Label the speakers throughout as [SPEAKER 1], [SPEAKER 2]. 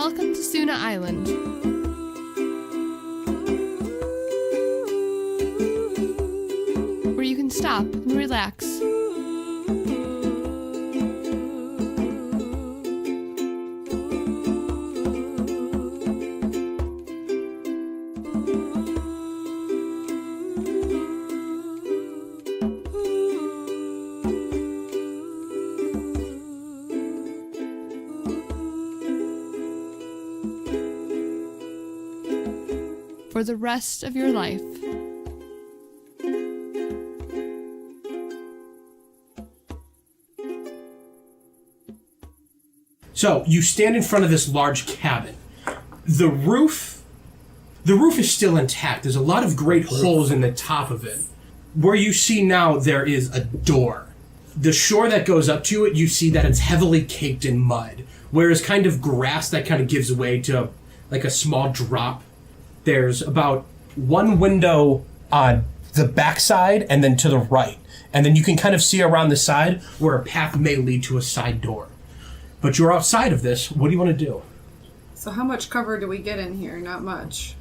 [SPEAKER 1] Welcome to Suna Island. Where you can stop and relax. For the rest of your life.
[SPEAKER 2] So, you stand in front of this large cabin. The roof is still intact. There's a lot of great holes in the top of it. Where you see now, there is a door. The shore that goes up to it, you see that it's heavily caked in mud. Whereas kind of grass that kind of gives way to like a small drop. There's about one window on the back side and then to the right. And then you can kind of see around the side where a path may lead to a side door. But you're outside of this. What do you want to do?
[SPEAKER 3] So how much cover do we get in here? Not much.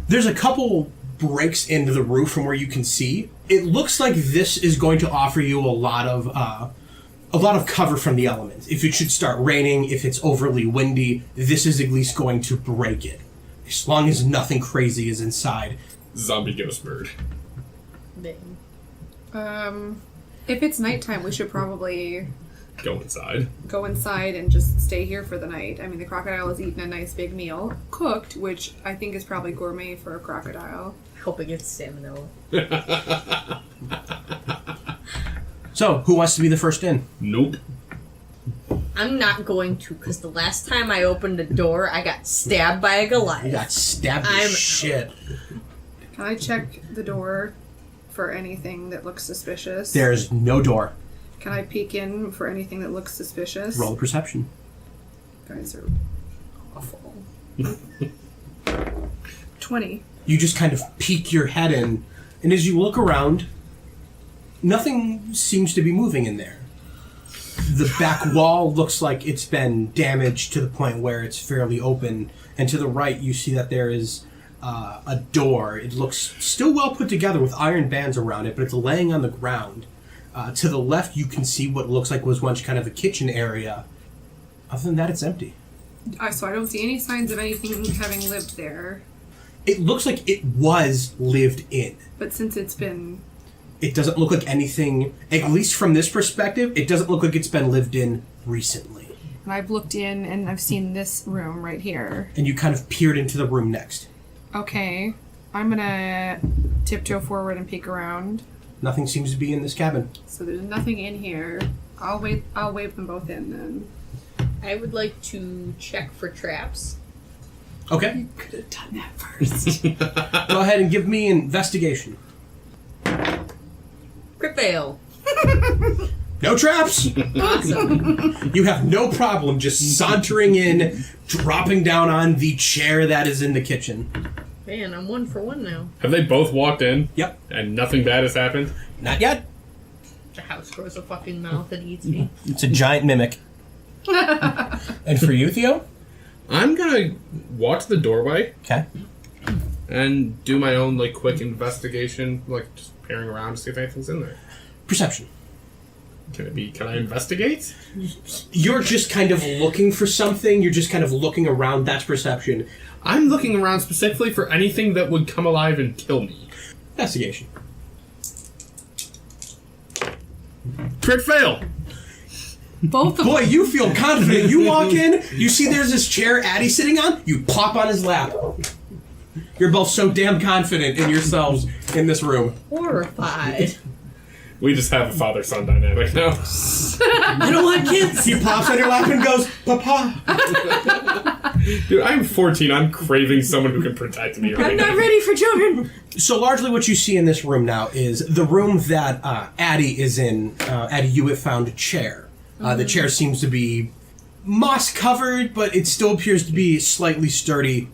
[SPEAKER 2] There's a couple breaks into the roof from where you can see. It looks like this is going to offer you a lot of cover from the elements. If it should start raining, if it's overly windy, this is at least going to break it. As long as nothing crazy is inside.
[SPEAKER 4] Zombie ghost bird.
[SPEAKER 3] If it's nighttime, we should probably
[SPEAKER 4] Go inside
[SPEAKER 3] and just stay here for the night. I mean, the crocodile has eaten a nice big meal, cooked, which I think is probably gourmet for a crocodile.
[SPEAKER 5] Hoping it's salmonella.
[SPEAKER 2] So, who wants to be the first in?
[SPEAKER 4] Nope.
[SPEAKER 5] I'm not going to, because the last time I opened a door, I got stabbed by a Goliath.
[SPEAKER 2] You got stabbed to shit.
[SPEAKER 3] Can I check the door for anything that looks suspicious?
[SPEAKER 2] There's no door.
[SPEAKER 3] Can I peek in for anything that looks suspicious?
[SPEAKER 2] Roll a perception.
[SPEAKER 3] Guys are awful. 20.
[SPEAKER 2] You just kind of peek your head in, and as you look around, nothing seems to be moving in there. The back wall looks like it's been damaged to the point where it's fairly open, and to the right you see that there is a door. It looks still well put together with iron bands around it, but it's laying on the ground. To the left you can see what looks like was once kind of a kitchen area. Other than that, it's empty.
[SPEAKER 3] So I don't see any signs of anything having lived there.
[SPEAKER 2] It looks like it was lived in.
[SPEAKER 3] But since it's been...
[SPEAKER 2] It doesn't look like anything, at least from this perspective, it doesn't look like it's been lived in recently.
[SPEAKER 3] And I've looked in and I've seen this room right here.
[SPEAKER 2] And you kind of peered into the room next.
[SPEAKER 3] Okay. I'm gonna tiptoe forward and peek around.
[SPEAKER 2] Nothing seems to be in this cabin.
[SPEAKER 3] So there's nothing in here. I'll wave them both in then.
[SPEAKER 5] I would like to check for traps.
[SPEAKER 2] Okay.
[SPEAKER 3] You could have done that first.
[SPEAKER 2] Go ahead and give me an investigation.
[SPEAKER 5] Crit fail.
[SPEAKER 2] No traps!
[SPEAKER 5] Awesome.
[SPEAKER 2] You have no problem just sauntering in, dropping down on the chair that is in the kitchen.
[SPEAKER 5] Man, I'm 1 for 1 now.
[SPEAKER 4] Have they both walked in?
[SPEAKER 2] Yep.
[SPEAKER 4] And nothing bad has happened?
[SPEAKER 2] Not yet.
[SPEAKER 5] The house grows a fucking mouth and eats me.
[SPEAKER 2] It's a giant mimic. And for you, Theo?
[SPEAKER 4] I'm gonna walk to the doorway
[SPEAKER 2] Okay.
[SPEAKER 4] and do my own, quick investigation, just peering around to see if anything's in there.
[SPEAKER 2] Perception.
[SPEAKER 4] Can I investigate?
[SPEAKER 2] You're just kind of looking for something. You're just kind of looking around. That's perception.
[SPEAKER 4] I'm looking around specifically for anything that would come alive and kill me.
[SPEAKER 2] Investigation.
[SPEAKER 4] Crit fail!
[SPEAKER 3] Both of
[SPEAKER 2] Boy, you feel confident. You walk in, you see there's this chair Addie's sitting on, you plop on his lap. You're both so damn confident in yourselves in this room.
[SPEAKER 5] Horrified.
[SPEAKER 4] We just have a father-son dynamic now.
[SPEAKER 2] You know what, kids? He plops on your lap and goes, Papa.
[SPEAKER 4] Dude, I'm 14. I'm craving someone who can protect me right
[SPEAKER 3] I'm
[SPEAKER 4] now.
[SPEAKER 3] not ready for children!
[SPEAKER 2] So largely what you see in this room now is the room that Addie is in. Addie, you have found a chair. The chair seems to be moss-covered, but it still appears to be slightly sturdy.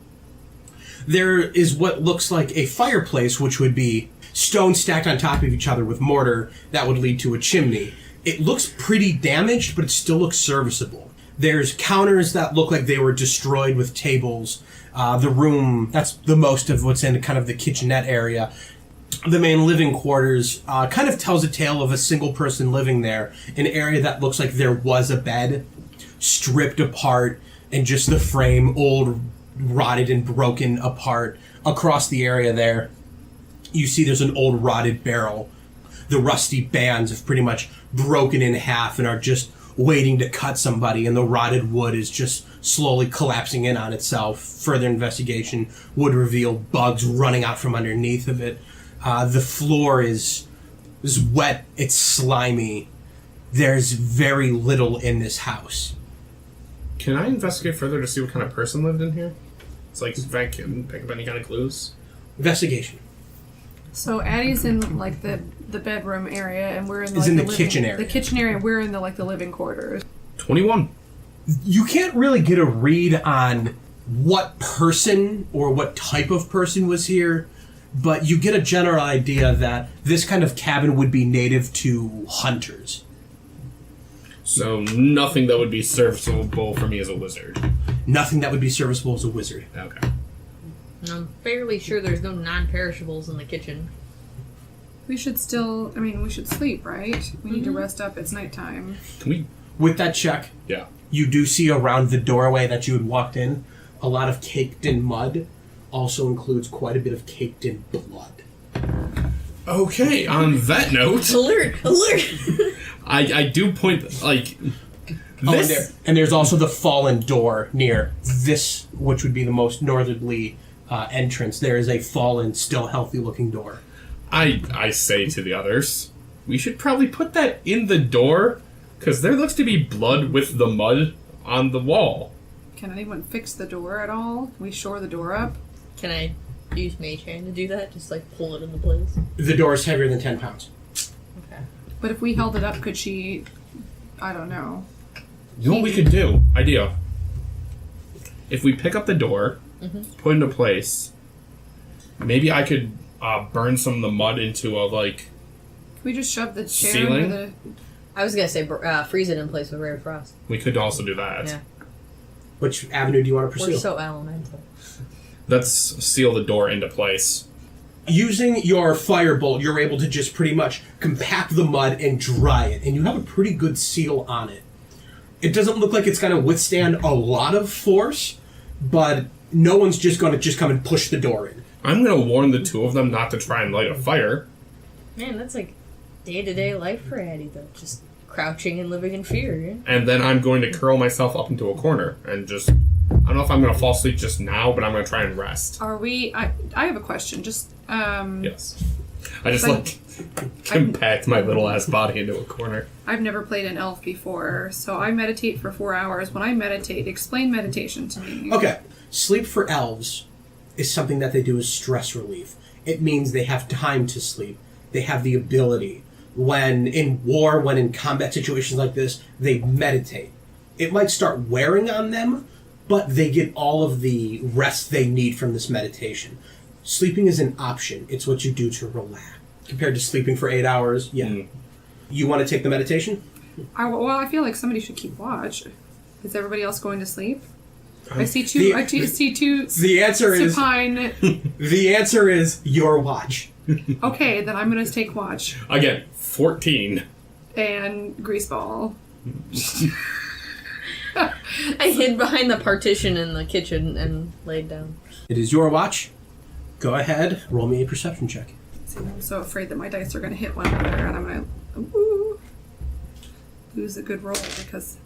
[SPEAKER 2] There is what looks like a fireplace, which would be stone stacked on top of each other with mortar that would lead to a chimney. It looks pretty damaged, but it still looks serviceable. There's counters that look like they were destroyed with tables. The room, that's the most of what's in kind of the kitchenette area. The main living quarters kind of tells a tale of a single person living there. An area that looks like there was a bed, stripped apart, and just the frame old, rotted and broken apart. Across the area there, you see there's an old rotted barrel. The rusty bands have pretty much broken in half and are just waiting to cut somebody, and the rotted wood is just slowly collapsing in on itself. Further investigation would reveal bugs running out from underneath of it. The floor is wet, it's slimy. There's very little in this house.
[SPEAKER 4] Can I investigate further to see what kind of person lived in here? It's like if I can pick up any kind of clues.
[SPEAKER 2] Investigation.
[SPEAKER 3] So Addie's in like the bedroom area, and we're in
[SPEAKER 2] Is
[SPEAKER 3] like,
[SPEAKER 2] in the
[SPEAKER 3] living,
[SPEAKER 2] kitchen area.
[SPEAKER 3] The kitchen area. We're in the living quarters.
[SPEAKER 4] 21.
[SPEAKER 2] You can't really get a read on what person or what type of person was here, but you get a general idea that this kind of cabin would be native to hunters.
[SPEAKER 4] So nothing that would be serviceable for me as a wizard.
[SPEAKER 2] Nothing that would be serviceable as a wizard.
[SPEAKER 4] Okay.
[SPEAKER 5] I'm fairly sure there's no non-perishables in the kitchen.
[SPEAKER 3] We should still. I mean, we should sleep, right? We need to rest up. It's nighttime.
[SPEAKER 4] Can we?
[SPEAKER 2] With that check,
[SPEAKER 4] Yeah.
[SPEAKER 2] you do see around the doorway that you had walked in, a lot of caked in mud. Also includes quite a bit of caked in blood.
[SPEAKER 4] Okay, on that note,
[SPEAKER 5] Alert! Alert!
[SPEAKER 4] I do point, like,
[SPEAKER 2] Oh,
[SPEAKER 4] this...
[SPEAKER 2] and there's also the fallen door near this, which would be the most northerly entrance. There is a fallen, still healthy-looking door.
[SPEAKER 4] I say to the others, we should probably put that in the door, because there looks to be blood with the mud on the wall.
[SPEAKER 3] Can anyone fix the door at all? Can we shore the door up?
[SPEAKER 5] Can I use Mage Hand to do that? Just like pull it into place?
[SPEAKER 2] The door is heavier than 10 pounds.
[SPEAKER 5] Okay.
[SPEAKER 3] But if we held it up, could she? I don't know.
[SPEAKER 4] You know what we could do? Idea. If we pick up the door, put it into place, maybe I could burn some of the mud into a, like...
[SPEAKER 3] Can we just shove the chair
[SPEAKER 4] Ceiling?
[SPEAKER 3] into the?
[SPEAKER 5] I was gonna say freeze it in place with Ray of Frost.
[SPEAKER 4] We could also do that.
[SPEAKER 5] Yeah.
[SPEAKER 2] Which avenue do you want to pursue?
[SPEAKER 5] We're so elemental.
[SPEAKER 4] Let's seal the door into place.
[SPEAKER 2] Using your firebolt, you're able to just pretty much compact the mud and dry it, and you have a pretty good seal on it. It doesn't look like it's going to withstand a lot of force, but no one's just going to just come and push the door in.
[SPEAKER 4] I'm going to warn the two of them not to try and light a fire.
[SPEAKER 5] Man, that's like day-to-day life for Addie, though. Just crouching and living in fear, yeah?
[SPEAKER 4] And then I'm going to curl myself up into a corner and just... I don't know if I'm going to fall asleep just now, but I'm going to try and rest.
[SPEAKER 3] Are we? I have a question. Just
[SPEAKER 4] Yes. I just,
[SPEAKER 3] Like-
[SPEAKER 4] compact my little ass body into a corner.
[SPEAKER 3] I've never played an elf before, so I meditate for 4 hours. When I meditate, explain meditation to me.
[SPEAKER 2] Okay, sleep for elves is something that they do as stress relief. It means they have time to sleep. They have the ability. When in war, when in combat situations like this, they meditate. It might start wearing on them, but they get all of the rest they need from this meditation. Sleeping is an option. It's what you do to relax. Compared to sleeping for 8 hours, yeah. You want to take the meditation?
[SPEAKER 3] I feel like somebody should keep watch. Is everybody else going to sleep? I see two. I see two.
[SPEAKER 2] The answer is
[SPEAKER 3] supine.
[SPEAKER 2] the answer is your watch.
[SPEAKER 3] Okay, then I'm going to take watch
[SPEAKER 4] Again, 14.
[SPEAKER 3] and greaseball.
[SPEAKER 5] I hid behind the partition in the kitchen and laid down.
[SPEAKER 2] It is your watch. Go ahead, roll me a perception check.
[SPEAKER 3] See, I'm so afraid that my dice are going to hit one another, and I'm going to lose a good roll because.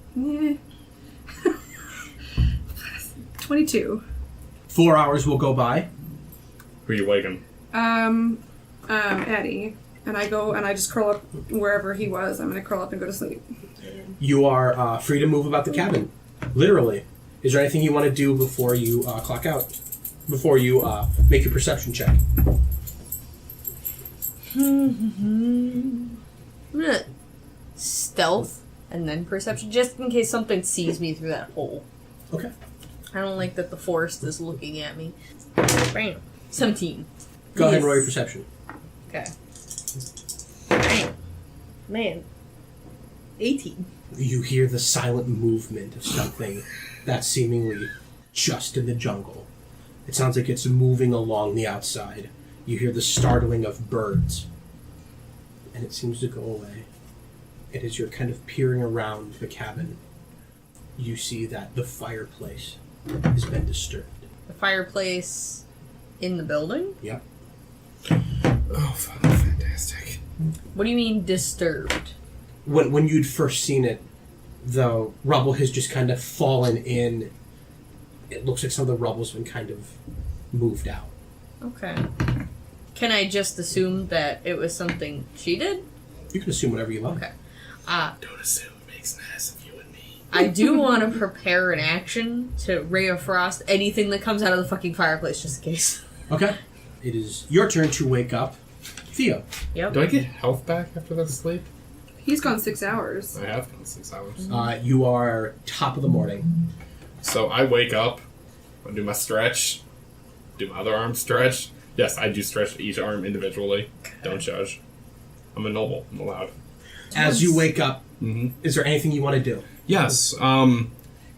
[SPEAKER 3] 22.
[SPEAKER 2] 4 hours will go by.
[SPEAKER 4] Who are you waking?
[SPEAKER 3] Eddie. And I go and I just curl up wherever he was. I'm going to curl up and go to sleep.
[SPEAKER 2] You are free to move about the cabin. Literally. Is there anything you want to do before you clock out? Before you make your perception check?
[SPEAKER 5] I'm gonna stealth and then perception, just in case something sees me through that hole.
[SPEAKER 2] Okay.
[SPEAKER 5] I don't like that the forest is looking at me. Bam. 17.
[SPEAKER 2] Go ahead and
[SPEAKER 5] Yes.
[SPEAKER 2] roll your perception.
[SPEAKER 5] Okay. Bam. Man. 18.
[SPEAKER 2] You hear the silent movement of something that's seemingly just in the jungle. It sounds like it's moving along the outside. You hear the startling of birds. And it seems to go away. And as you're kind of peering around the cabin, you see that the fireplace has been disturbed.
[SPEAKER 5] The fireplace in the building?
[SPEAKER 2] Yep.
[SPEAKER 4] Oh, fantastic.
[SPEAKER 5] What do you mean disturbed?
[SPEAKER 2] When you'd first seen it, the rubble has just kind of fallen in. It looks like some of the rubble's been kind of moved out.
[SPEAKER 5] Okay. Can I just assume that it was something she did?
[SPEAKER 2] You can assume whatever you like.
[SPEAKER 5] Okay.
[SPEAKER 4] Don't assume it makes an ass of you and me.
[SPEAKER 5] I do want to prepare an action to Ray of Frost anything that comes out of the fucking fireplace, just in case.
[SPEAKER 2] Okay. It is your turn to wake up. Theo.
[SPEAKER 5] Yep.
[SPEAKER 4] Do I get health back after that sleep?
[SPEAKER 3] He's gone 6 hours.
[SPEAKER 4] I have gone 6 hours.
[SPEAKER 2] You are top of the morning.
[SPEAKER 4] So I wake up, I do my stretch, do my other arm stretch. Yes, I do stretch each arm individually. Don't judge. I'm a noble. I'm allowed.
[SPEAKER 2] As you wake up, is there anything you want to do?
[SPEAKER 4] Yes.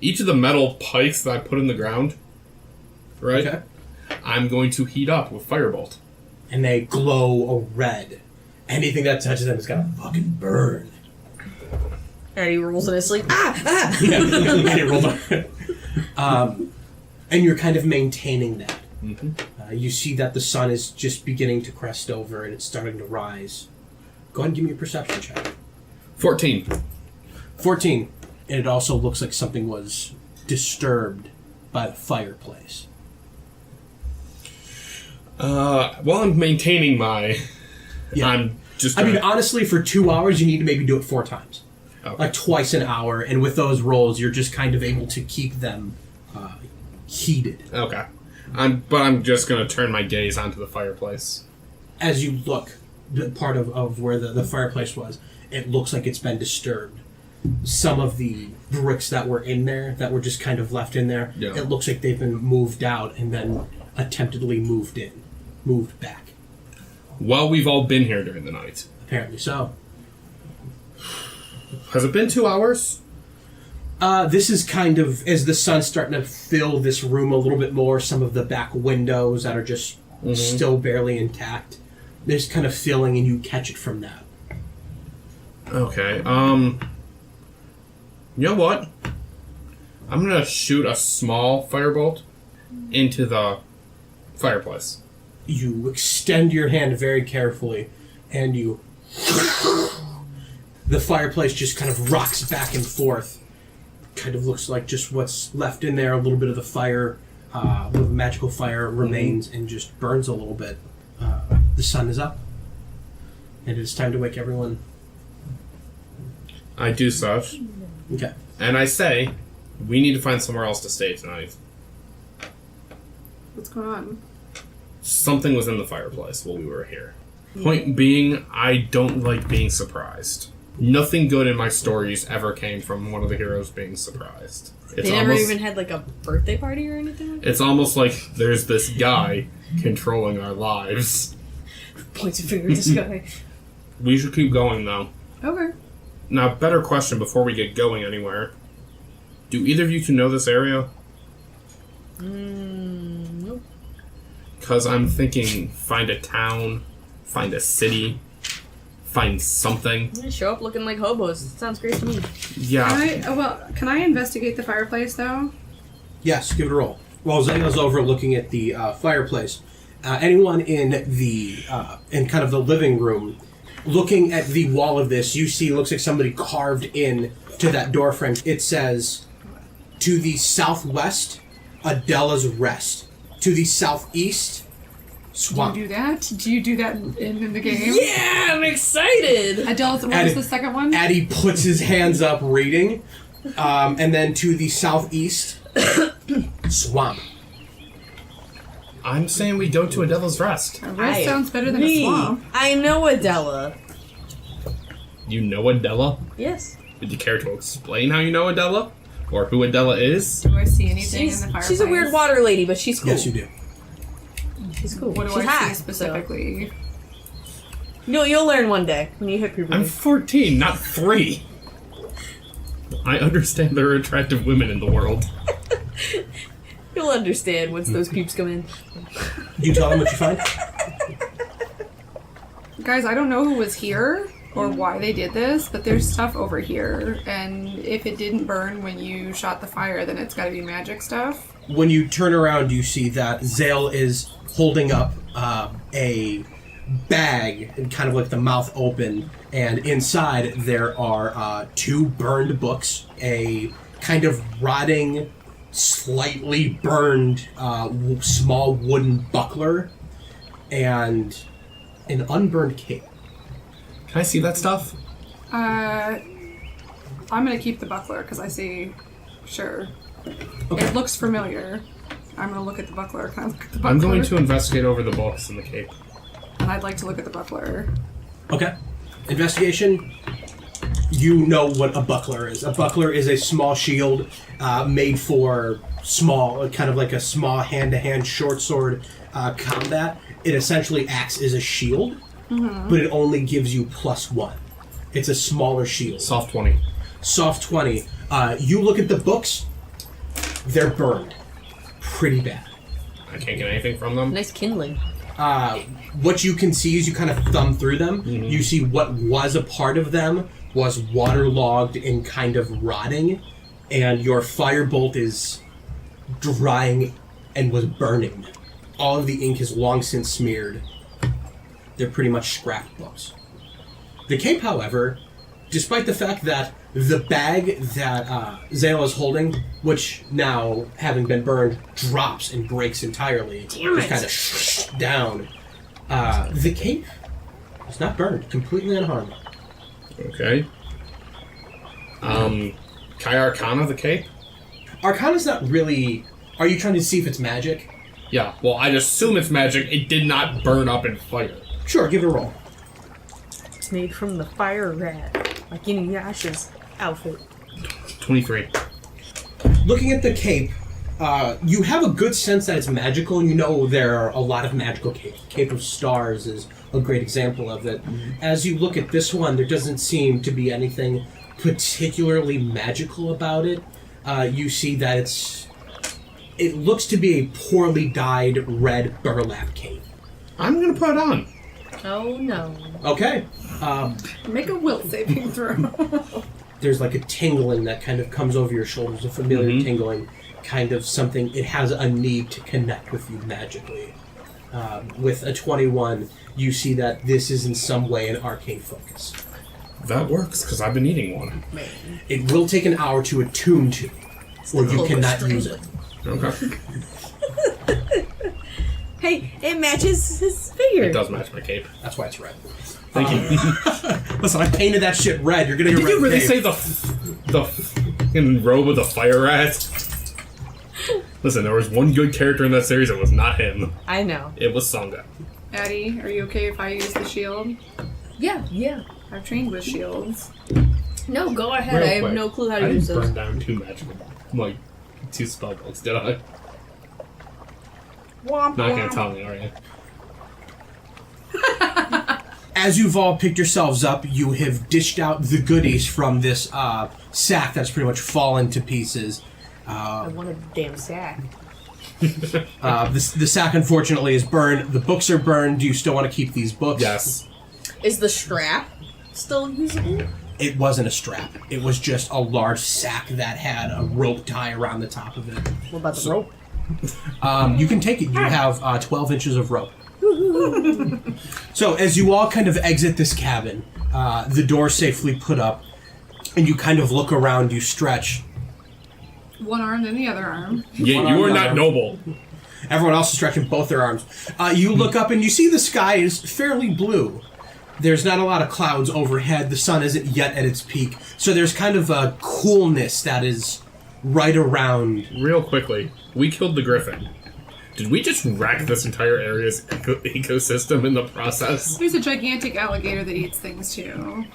[SPEAKER 4] Each of the metal pikes that I put in the ground, right?
[SPEAKER 2] Okay.
[SPEAKER 4] I'm going to heat up with firebolt.
[SPEAKER 2] And they glow a red. Anything that touches them is gonna fucking burn.
[SPEAKER 5] And he rolls in his sleep. Ah!
[SPEAKER 2] Yeah, and it rolls up. And you're kind of maintaining that. You see that the sun is just beginning to crest over and it's starting to rise. Go ahead and give me a perception check.
[SPEAKER 4] 14.
[SPEAKER 2] 14. And it also looks like something was disturbed by the fireplace.
[SPEAKER 4] While I'm maintaining my...
[SPEAKER 2] Yeah.
[SPEAKER 4] I'm just
[SPEAKER 2] I mean,
[SPEAKER 4] gonna-
[SPEAKER 2] honestly, for 2 hours, you need to maybe do it 4 times.
[SPEAKER 4] Okay.
[SPEAKER 2] Like twice an hour. And with those rolls, you're just kind of able to keep them heated.
[SPEAKER 4] Okay. But I'm just going to turn my gaze onto the fireplace.
[SPEAKER 2] As you look, the part of where the fireplace was, it looks like it's been disturbed. Some of the bricks that were in there, that were just kind of left in there,
[SPEAKER 4] Yeah.
[SPEAKER 2] it looks like they've been moved out and then attemptedly moved back.
[SPEAKER 4] Well, we've all been here during the night.
[SPEAKER 2] Apparently so.
[SPEAKER 4] Has it been 2 hours?
[SPEAKER 2] This is kind of, as the sun's starting to fill this room a little bit more, some of the back windows that are just still barely intact, there's kind of filling and you catch it from that.
[SPEAKER 4] Okay, you know what? I'm gonna shoot a small firebolt into the fireplace.
[SPEAKER 2] You extend your hand very carefully, and you... The fireplace just kind of rocks back and forth. Kind of looks like just what's left in there, a little bit of the fire, a little magical fire remains and just burns a little bit. The sun is up, and it is time to wake everyone.
[SPEAKER 4] I do such,
[SPEAKER 2] Okay.
[SPEAKER 4] and I say, we need to find somewhere else to stay tonight.
[SPEAKER 3] What's going on?
[SPEAKER 4] Something was in the fireplace while we were here. Point being, I don't like being surprised. Nothing good in my stories ever came from one of the heroes being surprised.
[SPEAKER 5] They never even had like a birthday party or anything like that?
[SPEAKER 4] It's almost like there's this guy controlling our lives.
[SPEAKER 5] Points a finger at this guy.
[SPEAKER 4] We should keep going, though.
[SPEAKER 3] Okay.
[SPEAKER 4] Now, better question before we get going anywhere. Do either of you two know this area?
[SPEAKER 5] Nope.
[SPEAKER 4] Because I'm thinking find a town, find a city, find something.
[SPEAKER 5] They show up looking like hobos. Sounds great to me.
[SPEAKER 4] Yeah.
[SPEAKER 3] Can I investigate the fireplace though?
[SPEAKER 2] Yes, give it a roll. While Zayna's over looking at the fireplace, anyone in the in kind of the living room, looking at the wall of this, you see looks like somebody carved in to that door frame. It says, "To the southwest, Adela's Rest. To the southeast, Swamp."
[SPEAKER 3] Do you do that? Do you do that in the game?
[SPEAKER 5] Yeah, I'm excited!
[SPEAKER 3] Adele's, what was the second one?
[SPEAKER 2] Addy puts his hands up, reading, and then to the southeast, Swamp.
[SPEAKER 4] I'm saying we go to Adela's Rest.
[SPEAKER 3] A rest sounds better than a swamp.
[SPEAKER 5] I know Adela.
[SPEAKER 4] You know Adela?
[SPEAKER 5] Yes.
[SPEAKER 4] Would you care to explain how you know Adela? Or who Adela is?
[SPEAKER 3] Do I see anything in the fireplace?
[SPEAKER 5] She's a weird water lady, but she's cool.
[SPEAKER 2] Yes, you do.
[SPEAKER 5] She's cool.
[SPEAKER 3] What do
[SPEAKER 5] She's
[SPEAKER 3] I
[SPEAKER 5] hot,
[SPEAKER 3] see specifically?
[SPEAKER 5] So. You'll learn one day when you hit puberty.
[SPEAKER 4] I'm 14, not 3. I understand there are attractive women in the world.
[SPEAKER 5] You'll understand once those peeps come in.
[SPEAKER 2] You tell them what you find?
[SPEAKER 3] Guys, I don't know who was here or why they did this, but there's stuff over here, and if it didn't burn when you shot the fire, then it's gotta be magic stuff.
[SPEAKER 2] When you turn around, you see that Zale is holding up a bag and kind of like the mouth open, and inside there are 2 burned books, a kind of rotting, slightly burned small wooden buckler, and an unburned cape.
[SPEAKER 4] Can I see that stuff?
[SPEAKER 3] I'm gonna keep the buckler because I see. Sure.
[SPEAKER 2] Okay.
[SPEAKER 3] It looks familiar. I'm gonna look at the buckler. Can I look at the buckler?
[SPEAKER 4] I'm going to investigate over the books and the cape.
[SPEAKER 3] And I'd like to look at the buckler.
[SPEAKER 2] Okay. Investigation. You know what a buckler is. A buckler is a small shield made for small, kind of like a small hand-to-hand short sword combat. It essentially acts as a shield, but it only gives you +1. It's a smaller shield.
[SPEAKER 4] Soft 20.
[SPEAKER 2] Soft 20. You look at the books, they're burned. Pretty bad.
[SPEAKER 4] I can't get anything from them.
[SPEAKER 5] Nice kindling.
[SPEAKER 2] What you can see is you kind of thumb through them. You see what was a part of them was waterlogged and kind of rotting, and your firebolt is drying and was burning. All of the ink is long since smeared. They're pretty much scrapped books. The cape, however, despite the fact that the bag that Zale is holding, which now, having been burned, drops and breaks entirely, just kind of down, the cape is not burned, completely unharmed.
[SPEAKER 4] Okay. Can I Arcana the cape?
[SPEAKER 2] Arcana's not really... Are you trying to see if it's magic?
[SPEAKER 4] Yeah, well, I'd assume it's magic. It did not burn up in fire.
[SPEAKER 2] Sure, give it a roll.
[SPEAKER 5] It's made from the fire rat, like Inuyasha's outfit.
[SPEAKER 4] 23.
[SPEAKER 2] Looking at the cape, you have a good sense that it's magical, and you know there are a lot of magical capes. Cape of Stars is a great example of it. As you look at this one, there doesn't seem to be anything particularly magical about it. You see that it looks to be a poorly dyed red burlap cape.
[SPEAKER 4] I'm gonna put it on.
[SPEAKER 5] Oh no.
[SPEAKER 2] Okay.
[SPEAKER 3] Make a will saving throw.
[SPEAKER 2] There's like a tingling that kind of comes over your shoulders, a familiar tingling, kind of something. It has a need to connect with you magically. With a 21, you see that this is in some way an arcane focus.
[SPEAKER 4] That works, because I've been eating one.
[SPEAKER 2] It will take an hour to attune to, or you cannot use it.
[SPEAKER 4] Okay.
[SPEAKER 5] Hey, it matches his figure.
[SPEAKER 4] It does match my cape.
[SPEAKER 2] That's why it's red.
[SPEAKER 4] Thank you.
[SPEAKER 2] Listen, I painted that shit red. You're gonna get
[SPEAKER 4] Did
[SPEAKER 2] red
[SPEAKER 4] you really
[SPEAKER 2] cape.
[SPEAKER 4] say the fucking robe of the fire rat? Listen, there was one good character in that series. It was not him.
[SPEAKER 5] I know.
[SPEAKER 4] It was Songa.
[SPEAKER 3] Addie, are you okay if I use the shield?
[SPEAKER 5] Yeah.
[SPEAKER 3] I've trained with shields.
[SPEAKER 5] No, go ahead.
[SPEAKER 4] Real
[SPEAKER 5] I have
[SPEAKER 4] quick,
[SPEAKER 5] no clue how
[SPEAKER 4] I
[SPEAKER 5] to
[SPEAKER 4] didn't
[SPEAKER 5] use those.
[SPEAKER 4] burn down 2 magical, 2 spell books, did I? Not gonna tell me, are you?
[SPEAKER 2] As you've all picked yourselves up, you have dished out the goodies from this sack that's pretty much fallen to pieces.
[SPEAKER 5] I want a damn sack.
[SPEAKER 2] The sack, unfortunately, is burned. The books are burned. Do you still want to keep these books?
[SPEAKER 4] Yes.
[SPEAKER 5] Is the strap still usable?
[SPEAKER 2] It wasn't a strap. It was just a large sack that had a rope tie around the top of it.
[SPEAKER 5] What about the rope?
[SPEAKER 2] You can take it. You have 12 inches of rope. So as you all kind of exit this cabin, the door safely put up, and you kind of look around, you stretch.
[SPEAKER 3] One arm, then the other arm.
[SPEAKER 4] Yeah,
[SPEAKER 2] One
[SPEAKER 4] you are
[SPEAKER 2] arm,
[SPEAKER 4] not
[SPEAKER 2] arm.
[SPEAKER 4] noble.
[SPEAKER 2] Everyone else is stretching both their arms. You look up and you see the sky is fairly blue. There's not a lot of clouds overhead. The sun isn't yet at its peak. So there's kind of a coolness that is right around.
[SPEAKER 4] Real quickly, we killed the griffin. Did we just wreck this entire area's ecosystem in the process?
[SPEAKER 3] There's a gigantic alligator that eats things too.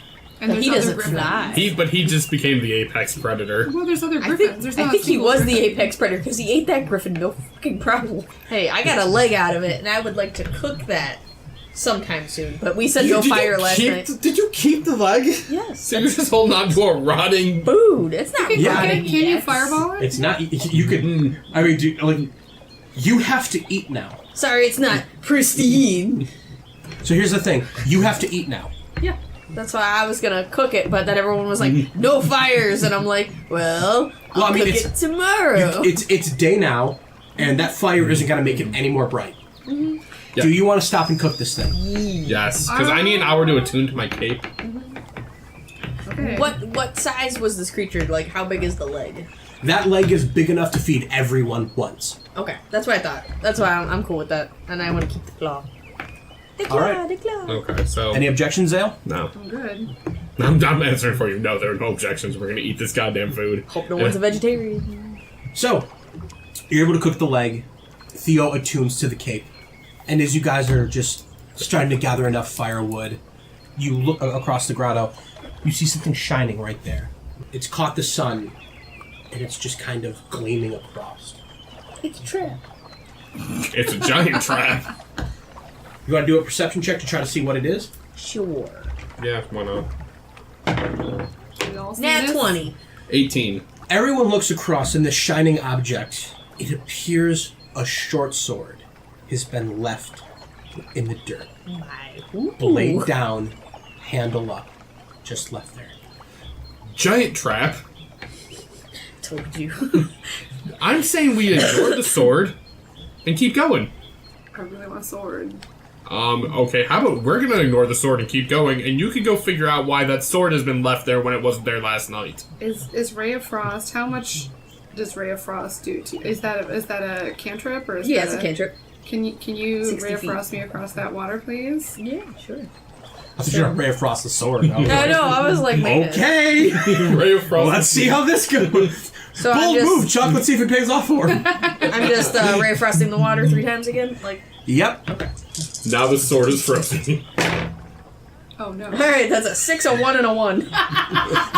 [SPEAKER 3] And
[SPEAKER 5] But
[SPEAKER 3] there's
[SPEAKER 5] he
[SPEAKER 3] other
[SPEAKER 5] doesn't
[SPEAKER 3] griffins.
[SPEAKER 5] fly.
[SPEAKER 4] But he just became the apex predator.
[SPEAKER 3] Well, there's other
[SPEAKER 5] I
[SPEAKER 3] griffins.
[SPEAKER 5] think,
[SPEAKER 3] There's
[SPEAKER 5] I
[SPEAKER 3] not
[SPEAKER 5] think
[SPEAKER 3] a
[SPEAKER 5] he
[SPEAKER 3] single
[SPEAKER 5] was the
[SPEAKER 3] griffin.
[SPEAKER 5] apex predator because he ate that griffin, no fucking problem. Hey, I got a leg out of it, and I would like to cook that. sometime soon. But we said no fire last night.
[SPEAKER 6] Did you keep the leg?
[SPEAKER 5] Yes.
[SPEAKER 4] So you're just holding on to a rotting...
[SPEAKER 5] Food. It's not
[SPEAKER 2] Yeah.
[SPEAKER 5] rotting
[SPEAKER 3] Can you
[SPEAKER 5] yet.
[SPEAKER 3] fireball it?
[SPEAKER 2] It's not. You could. I mean, you have to eat now.
[SPEAKER 5] Sorry, it's not pristine.
[SPEAKER 2] So here's the thing: you have to eat now.
[SPEAKER 5] Yeah. That's why I was gonna cook it, but then everyone was like, "No fires," and I'm like, "Well, I'll cook it tomorrow."
[SPEAKER 2] It's day now, and that fire isn't gonna make it any more bright.
[SPEAKER 5] Mm-hmm.
[SPEAKER 4] Yeah.
[SPEAKER 2] Do you want to stop and cook this thing?
[SPEAKER 4] Yes, because I need an hour to attune to my cape.
[SPEAKER 3] Okay.
[SPEAKER 5] What size was this creature? Like, how big is the leg?
[SPEAKER 2] That leg is big enough to feed everyone once.
[SPEAKER 5] Okay, that's what I thought. That's why I'm cool with that, and I want to keep the claw. The claw,
[SPEAKER 2] Alright.
[SPEAKER 5] the claw.
[SPEAKER 4] Okay, so...
[SPEAKER 2] Any objections, Zale?
[SPEAKER 4] No.
[SPEAKER 3] I'm good.
[SPEAKER 4] I'm answering for you. No, there are no objections. We're gonna eat this goddamn food.
[SPEAKER 5] Hope no one's a vegetarian.
[SPEAKER 2] So, you're able to cook the leg. Theo attunes to the cape. And as you guys are just starting to gather enough firewood, you look across the grotto. You see something shining right there. It's caught the sun, and it's just kind of gleaming across.
[SPEAKER 5] It's a trap.
[SPEAKER 4] It's a giant trap.
[SPEAKER 2] You want to do a perception check to try to see what it is?
[SPEAKER 5] Sure.
[SPEAKER 4] Yeah, why not?
[SPEAKER 3] We all see
[SPEAKER 5] Nat
[SPEAKER 3] this?
[SPEAKER 5] 20.
[SPEAKER 4] 18.
[SPEAKER 2] Everyone looks across, and this shining object, it appears a short sword has been left in the dirt. Blade down, handle up, just left there.
[SPEAKER 4] Giant trap.
[SPEAKER 5] Told you.
[SPEAKER 4] I'm saying we ignore the sword and keep going.
[SPEAKER 3] I really want a sword.
[SPEAKER 4] Okay, how about we're gonna ignore the sword and keep going, and you can go figure out why that sword has been left there when it wasn't there last night.
[SPEAKER 3] Is Ray of Frost? How much does Ray of Frost do to? Is that a cantrip or is
[SPEAKER 5] Yeah,
[SPEAKER 3] that
[SPEAKER 5] it's a cantrip.
[SPEAKER 3] Can you
[SPEAKER 5] 60
[SPEAKER 3] Ray of
[SPEAKER 5] feet.
[SPEAKER 3] Frost me across that water, please?
[SPEAKER 5] Yeah, sure.
[SPEAKER 2] I thought you were Ray of Frost the sword. I was
[SPEAKER 5] I
[SPEAKER 2] like,
[SPEAKER 5] know, I was like, man.
[SPEAKER 2] okay,
[SPEAKER 4] Ray of Frost.
[SPEAKER 2] let's see how this goes.
[SPEAKER 5] So I'm
[SPEAKER 2] Bold
[SPEAKER 5] just,
[SPEAKER 2] move, Chuck. Let's see if it pays off for him.
[SPEAKER 5] I'm just Ray of Frosting the water 3 times again? Like,
[SPEAKER 2] Yep.
[SPEAKER 4] Now the sword is frozen.
[SPEAKER 3] Oh no.
[SPEAKER 5] alright, that's a 6, a 1, and a 1.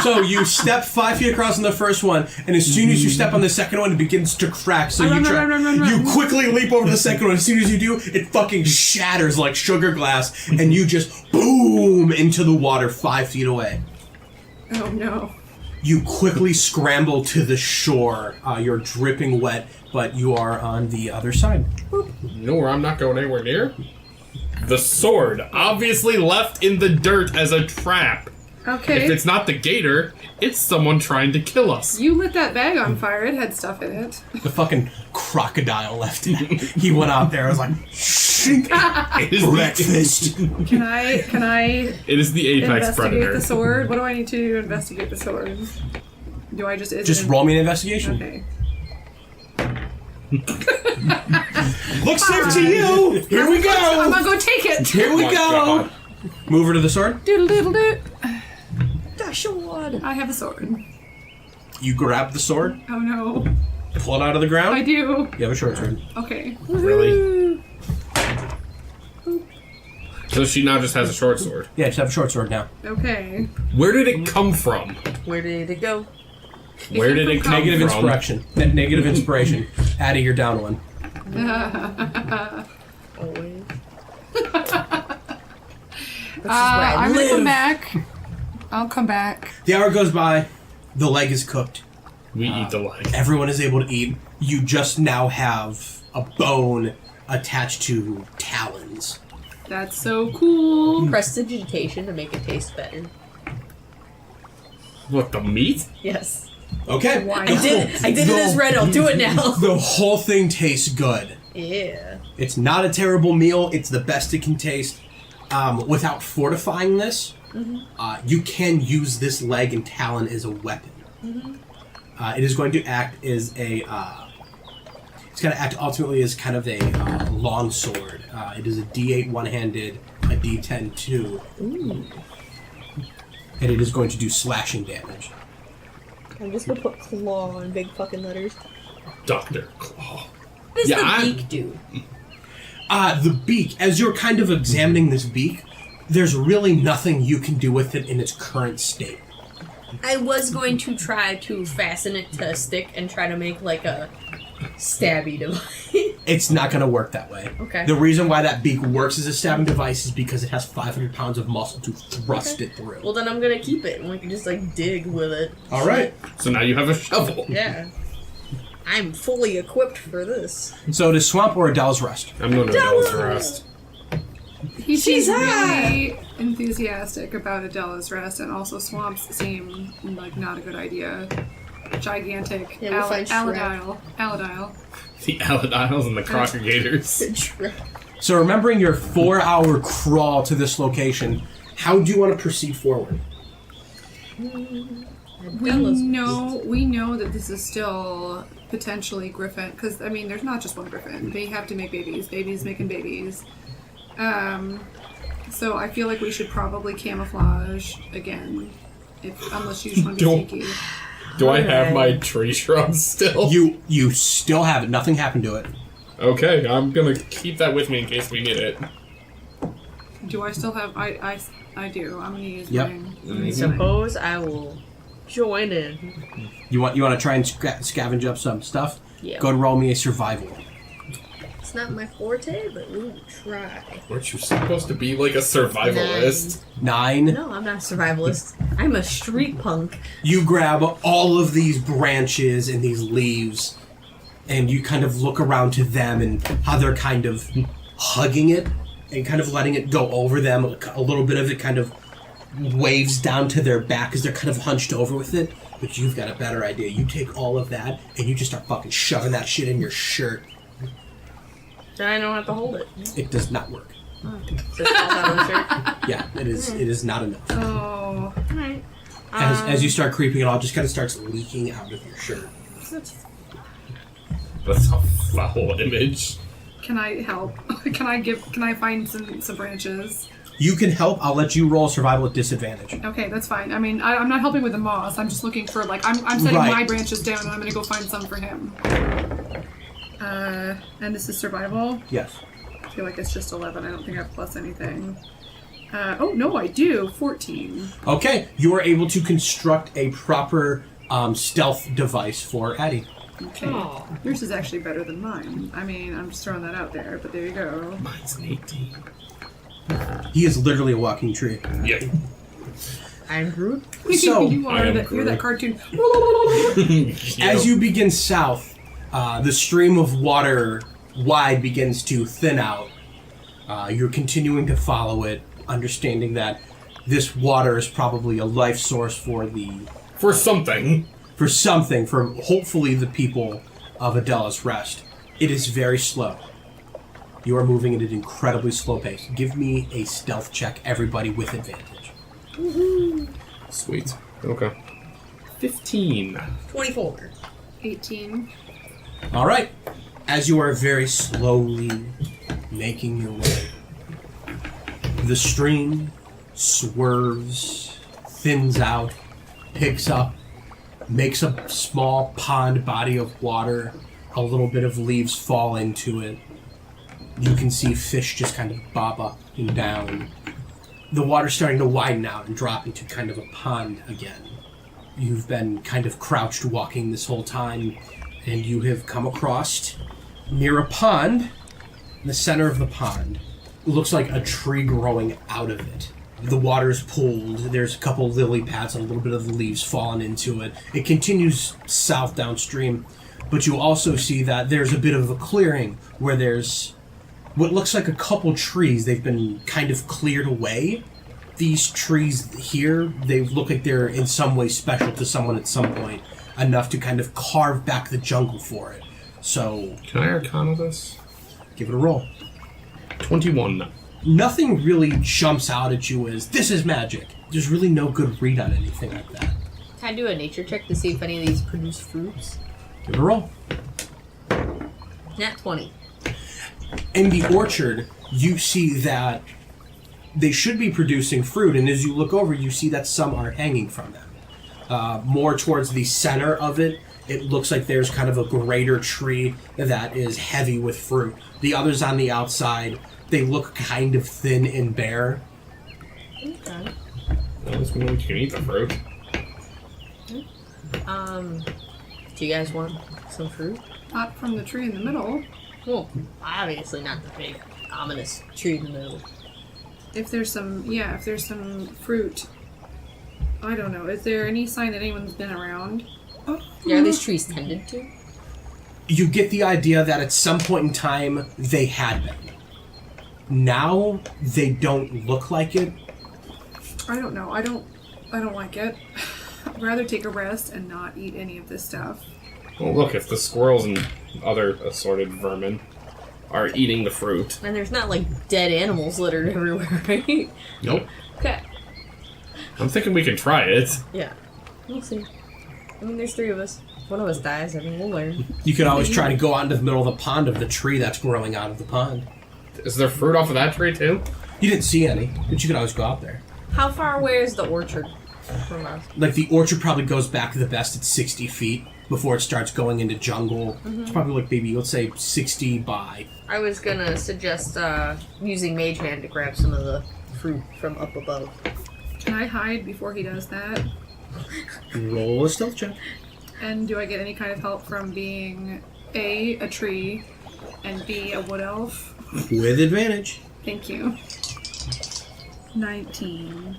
[SPEAKER 2] So you step 5 feet across on the first one, and as soon as you step on the second one, it begins to crack. So you quickly leap over the second one. As soon as you do, it fucking shatters like sugar glass, and you just boom into the water 5 feet away.
[SPEAKER 3] Oh no.
[SPEAKER 2] You quickly scramble to the shore. You're dripping wet, but you are on the other side.
[SPEAKER 4] You know where I'm not going anywhere near? The sword, obviously left in the dirt as a trap.
[SPEAKER 3] Okay.
[SPEAKER 4] If it's not the gator, it's someone trying to kill us.
[SPEAKER 3] You lit that bag on fire. It had stuff in it.
[SPEAKER 2] The fucking crocodile left it. He went out there. I was like, shink,
[SPEAKER 4] It is
[SPEAKER 2] breakfast.
[SPEAKER 3] Can I
[SPEAKER 4] It is the apex
[SPEAKER 3] investigate
[SPEAKER 4] predator.
[SPEAKER 3] the sword? What do I need to do to investigate the sword? Do I just
[SPEAKER 2] Just roll me an investigation.
[SPEAKER 3] Okay.
[SPEAKER 2] Looks safe to you. Here we
[SPEAKER 3] I'm
[SPEAKER 2] go.
[SPEAKER 3] gonna go take it.
[SPEAKER 2] Here we
[SPEAKER 4] Oh my
[SPEAKER 2] go.
[SPEAKER 4] God.
[SPEAKER 2] Move her to the sword.
[SPEAKER 3] Doodle doodle doo.
[SPEAKER 5] The sword.
[SPEAKER 3] I have a sword.
[SPEAKER 2] You grab the sword,
[SPEAKER 3] Oh no.
[SPEAKER 2] pull it out of the ground.
[SPEAKER 3] I do.
[SPEAKER 2] You have a short sword.
[SPEAKER 3] Okay.
[SPEAKER 4] Really? So she now just has a short sword.
[SPEAKER 2] Yeah, just have a short sword now.
[SPEAKER 3] Okay.
[SPEAKER 4] Where did it come from?
[SPEAKER 5] Where did it go?
[SPEAKER 4] Where did it come
[SPEAKER 2] Negative
[SPEAKER 4] from?
[SPEAKER 2] inspiration. Negative inspiration. Add a your down one.
[SPEAKER 5] Always.
[SPEAKER 3] I'm gonna come back. I'll come back.
[SPEAKER 2] The hour goes by. The leg is cooked.
[SPEAKER 4] We eat the leg.
[SPEAKER 2] Everyone is able to eat. You just now have a bone attached to talons.
[SPEAKER 3] That's so cool.
[SPEAKER 5] Prestidigitation to make it taste better.
[SPEAKER 4] What, the meat?
[SPEAKER 5] Yes.
[SPEAKER 2] Okay.
[SPEAKER 3] Why
[SPEAKER 5] I did it as red, I'll do it now.
[SPEAKER 2] The whole thing tastes good.
[SPEAKER 5] Yeah.
[SPEAKER 2] It's not a terrible meal. It's the best it can taste. Without fortifying this, you can use this leg and talon as a weapon. It is going to act as a... it's going to act ultimately as kind of a long sword. It is a D8 one-handed, a D10 two.
[SPEAKER 5] Ooh.
[SPEAKER 2] And it is going to do slashing damage.
[SPEAKER 5] I'm just gonna put claw in big fucking letters.
[SPEAKER 4] Dr. Claw.
[SPEAKER 5] What does
[SPEAKER 4] Yeah,
[SPEAKER 5] the beak do?
[SPEAKER 2] The beak, as you're kind of examining this beak, there's really nothing you can do with it in its current state.
[SPEAKER 5] I was going to try to fasten it to a stick and try to make like a stabby device.
[SPEAKER 2] It's not going to work that way.
[SPEAKER 5] Okay.
[SPEAKER 2] The reason why that beak works as a stabbing device is because it has 500 pounds of muscle to thrust it through.
[SPEAKER 5] Well, then I'm gonna keep it and we can just like dig with it.
[SPEAKER 2] All right.
[SPEAKER 4] So now you have a shovel.
[SPEAKER 5] Yeah. I'm fully equipped for this.
[SPEAKER 2] So to Swamp or Adele's Rest?
[SPEAKER 4] I'm going to Adele's Rest.
[SPEAKER 3] He
[SPEAKER 5] She's
[SPEAKER 3] seems really enthusiastic about Adela's Rest, and also swamps seem like not a good idea. Gigantic
[SPEAKER 5] Yeah, we'll find
[SPEAKER 3] Aladile.
[SPEAKER 4] The Aladiles and the Crocodigators.
[SPEAKER 2] So remembering your 4-hour crawl to this location, how do you want to proceed forward?
[SPEAKER 3] We know that this is still potentially Griffin, because I mean, there's not just one Griffin. They have to make babies. Babies making babies. So I feel like we should probably camouflage again, unless you just want to be sneaky.
[SPEAKER 4] Do I have my tree shrubs still?
[SPEAKER 2] You still have it. Nothing happened to it.
[SPEAKER 4] Okay, I'm gonna keep that with me in case we need it.
[SPEAKER 3] Do I still have? I do. I'm gonna use
[SPEAKER 2] Yep.
[SPEAKER 3] mine.
[SPEAKER 5] I suppose I will join in.
[SPEAKER 2] You want to try and scavenge up some stuff?
[SPEAKER 5] Yeah.
[SPEAKER 2] Go and roll me a survival.
[SPEAKER 5] It's not my forte, but we will try.
[SPEAKER 4] Weren't you supposed to be like a survivalist?
[SPEAKER 2] 9.
[SPEAKER 5] No, I'm not a survivalist. I'm a street punk.
[SPEAKER 2] You grab all of these branches and these leaves, and you kind of look around to them and how they're kind of hugging it and kind of letting it go over them. A little bit of it kind of waves down to their back as they're kind of hunched over with it. But you've got a better idea. You take all of that and you just start fucking shoving that shit in your shirt.
[SPEAKER 5] Then I don't have to hold it.
[SPEAKER 2] It does not work.
[SPEAKER 5] So it falls out of the shirt.
[SPEAKER 2] Yeah, it is not enough.
[SPEAKER 3] Oh,
[SPEAKER 5] Alright.
[SPEAKER 2] As you start creeping, it all just kind of starts leaking out of your shirt.
[SPEAKER 4] That's a foul image.
[SPEAKER 3] can I help? Can I find some branches?
[SPEAKER 2] You can help. I'll let you roll survival at disadvantage.
[SPEAKER 3] Okay, that's fine. I mean, I'm not helping with the moss. I'm just looking for I'm setting
[SPEAKER 2] Right.
[SPEAKER 3] my branches down, and I'm gonna go find some for him. And this is survival.
[SPEAKER 2] Yes.
[SPEAKER 3] I feel like it's just 11. I don't think I have plus anything. Oh no, I do 14.
[SPEAKER 2] Okay, you are able to construct a proper stealth device for Addie.
[SPEAKER 3] Okay, yours is actually better than mine. I mean, I'm just throwing that out there, but there you go.
[SPEAKER 4] Mine's an 18.
[SPEAKER 2] He is literally a walking tree.
[SPEAKER 4] Yep.
[SPEAKER 5] I'm Groot.
[SPEAKER 2] So,
[SPEAKER 3] you
[SPEAKER 4] I am
[SPEAKER 3] you're that cartoon.
[SPEAKER 2] as you begin south, the stream of water wide begins to thin out. You're continuing to follow it, understanding that this water is probably a life source for
[SPEAKER 4] something.
[SPEAKER 2] for hopefully the people of Adela's Rest. It is very slow. You are moving at an incredibly slow pace. Give me a stealth check, everybody, with advantage.
[SPEAKER 4] Sweet. Okay. 15.
[SPEAKER 5] 24.
[SPEAKER 3] 18.
[SPEAKER 2] All right. As you are very slowly making your way, the stream swerves, thins out, picks up, makes a small pond body of water. A little bit of leaves fall into it. You can see fish just kind of bob up and down. The water's starting to widen out and drop into kind of a pond again. You've been kind of crouched walking this whole time, and you have come across near a pond. In the center of the pond, it looks like a tree growing out of it. The water's pooled. There's a couple lily pads and a little bit of the leaves fallen into it. It continues south downstream, but you also see that there's a bit of a clearing where there's what looks like a couple trees. They've been kind of cleared away. These trees here, they look like they're in some way special to someone at some point, enough to kind of carve back the jungle for it. So,
[SPEAKER 4] Can I arcana this?
[SPEAKER 2] give it a roll.
[SPEAKER 4] 21.
[SPEAKER 2] Nothing really jumps out at you as, this is magic. There's really no good read on anything like that.
[SPEAKER 5] Can I do a nature check to see if any of these produce fruits?
[SPEAKER 2] Give it a roll.
[SPEAKER 5] Nat 20.
[SPEAKER 2] In the orchard, you see that they should be producing fruit, and as you look over, you see that some are hanging from them. More towards the center of it, it looks like there's kind of a greater tree that is heavy with fruit. The others on the outside, they look kind of thin and bare.
[SPEAKER 5] Okay.
[SPEAKER 4] At least we know we can eat the fruit.
[SPEAKER 5] Do you guys want some fruit?
[SPEAKER 3] Not from the tree in the middle.
[SPEAKER 5] Well, obviously not the big, ominous tree in the middle.
[SPEAKER 3] If there's some fruit. I don't know. Is there any sign that anyone's been around?
[SPEAKER 5] Yeah, are these trees tended to?
[SPEAKER 2] You get the idea that at some point in time they had been. Now they don't look like it.
[SPEAKER 3] I don't know. I don't like it. I'd rather take a rest and not eat any of this stuff.
[SPEAKER 4] Well, look, if the squirrels and other assorted vermin are eating the fruit.
[SPEAKER 5] And there's not, like, dead animals littered everywhere, right?
[SPEAKER 4] Nope.
[SPEAKER 5] Okay.
[SPEAKER 4] I'm thinking we can try it.
[SPEAKER 5] Yeah. We'll see. I mean, there's 3 of us. If one of us dies, I mean, we'll learn.
[SPEAKER 2] You could always try to go out into the middle of the pond of the tree that's growing out of the pond.
[SPEAKER 4] Is there fruit off of that tree, too?
[SPEAKER 2] You didn't see any, but you could always go out there.
[SPEAKER 5] How far away is the orchard from us?
[SPEAKER 2] Like, the orchard probably goes back the best at 60 feet before it starts going into jungle. It's probably like maybe, let's say, 60 by...
[SPEAKER 5] I was gonna suggest using Mage Hand to grab some of the fruit from up above.
[SPEAKER 3] Can I hide before he does that?
[SPEAKER 2] Roll a stealth check.
[SPEAKER 3] And do I get any kind of help from being A, a tree, and B, a wood elf?
[SPEAKER 2] With advantage.
[SPEAKER 3] Thank you. 19.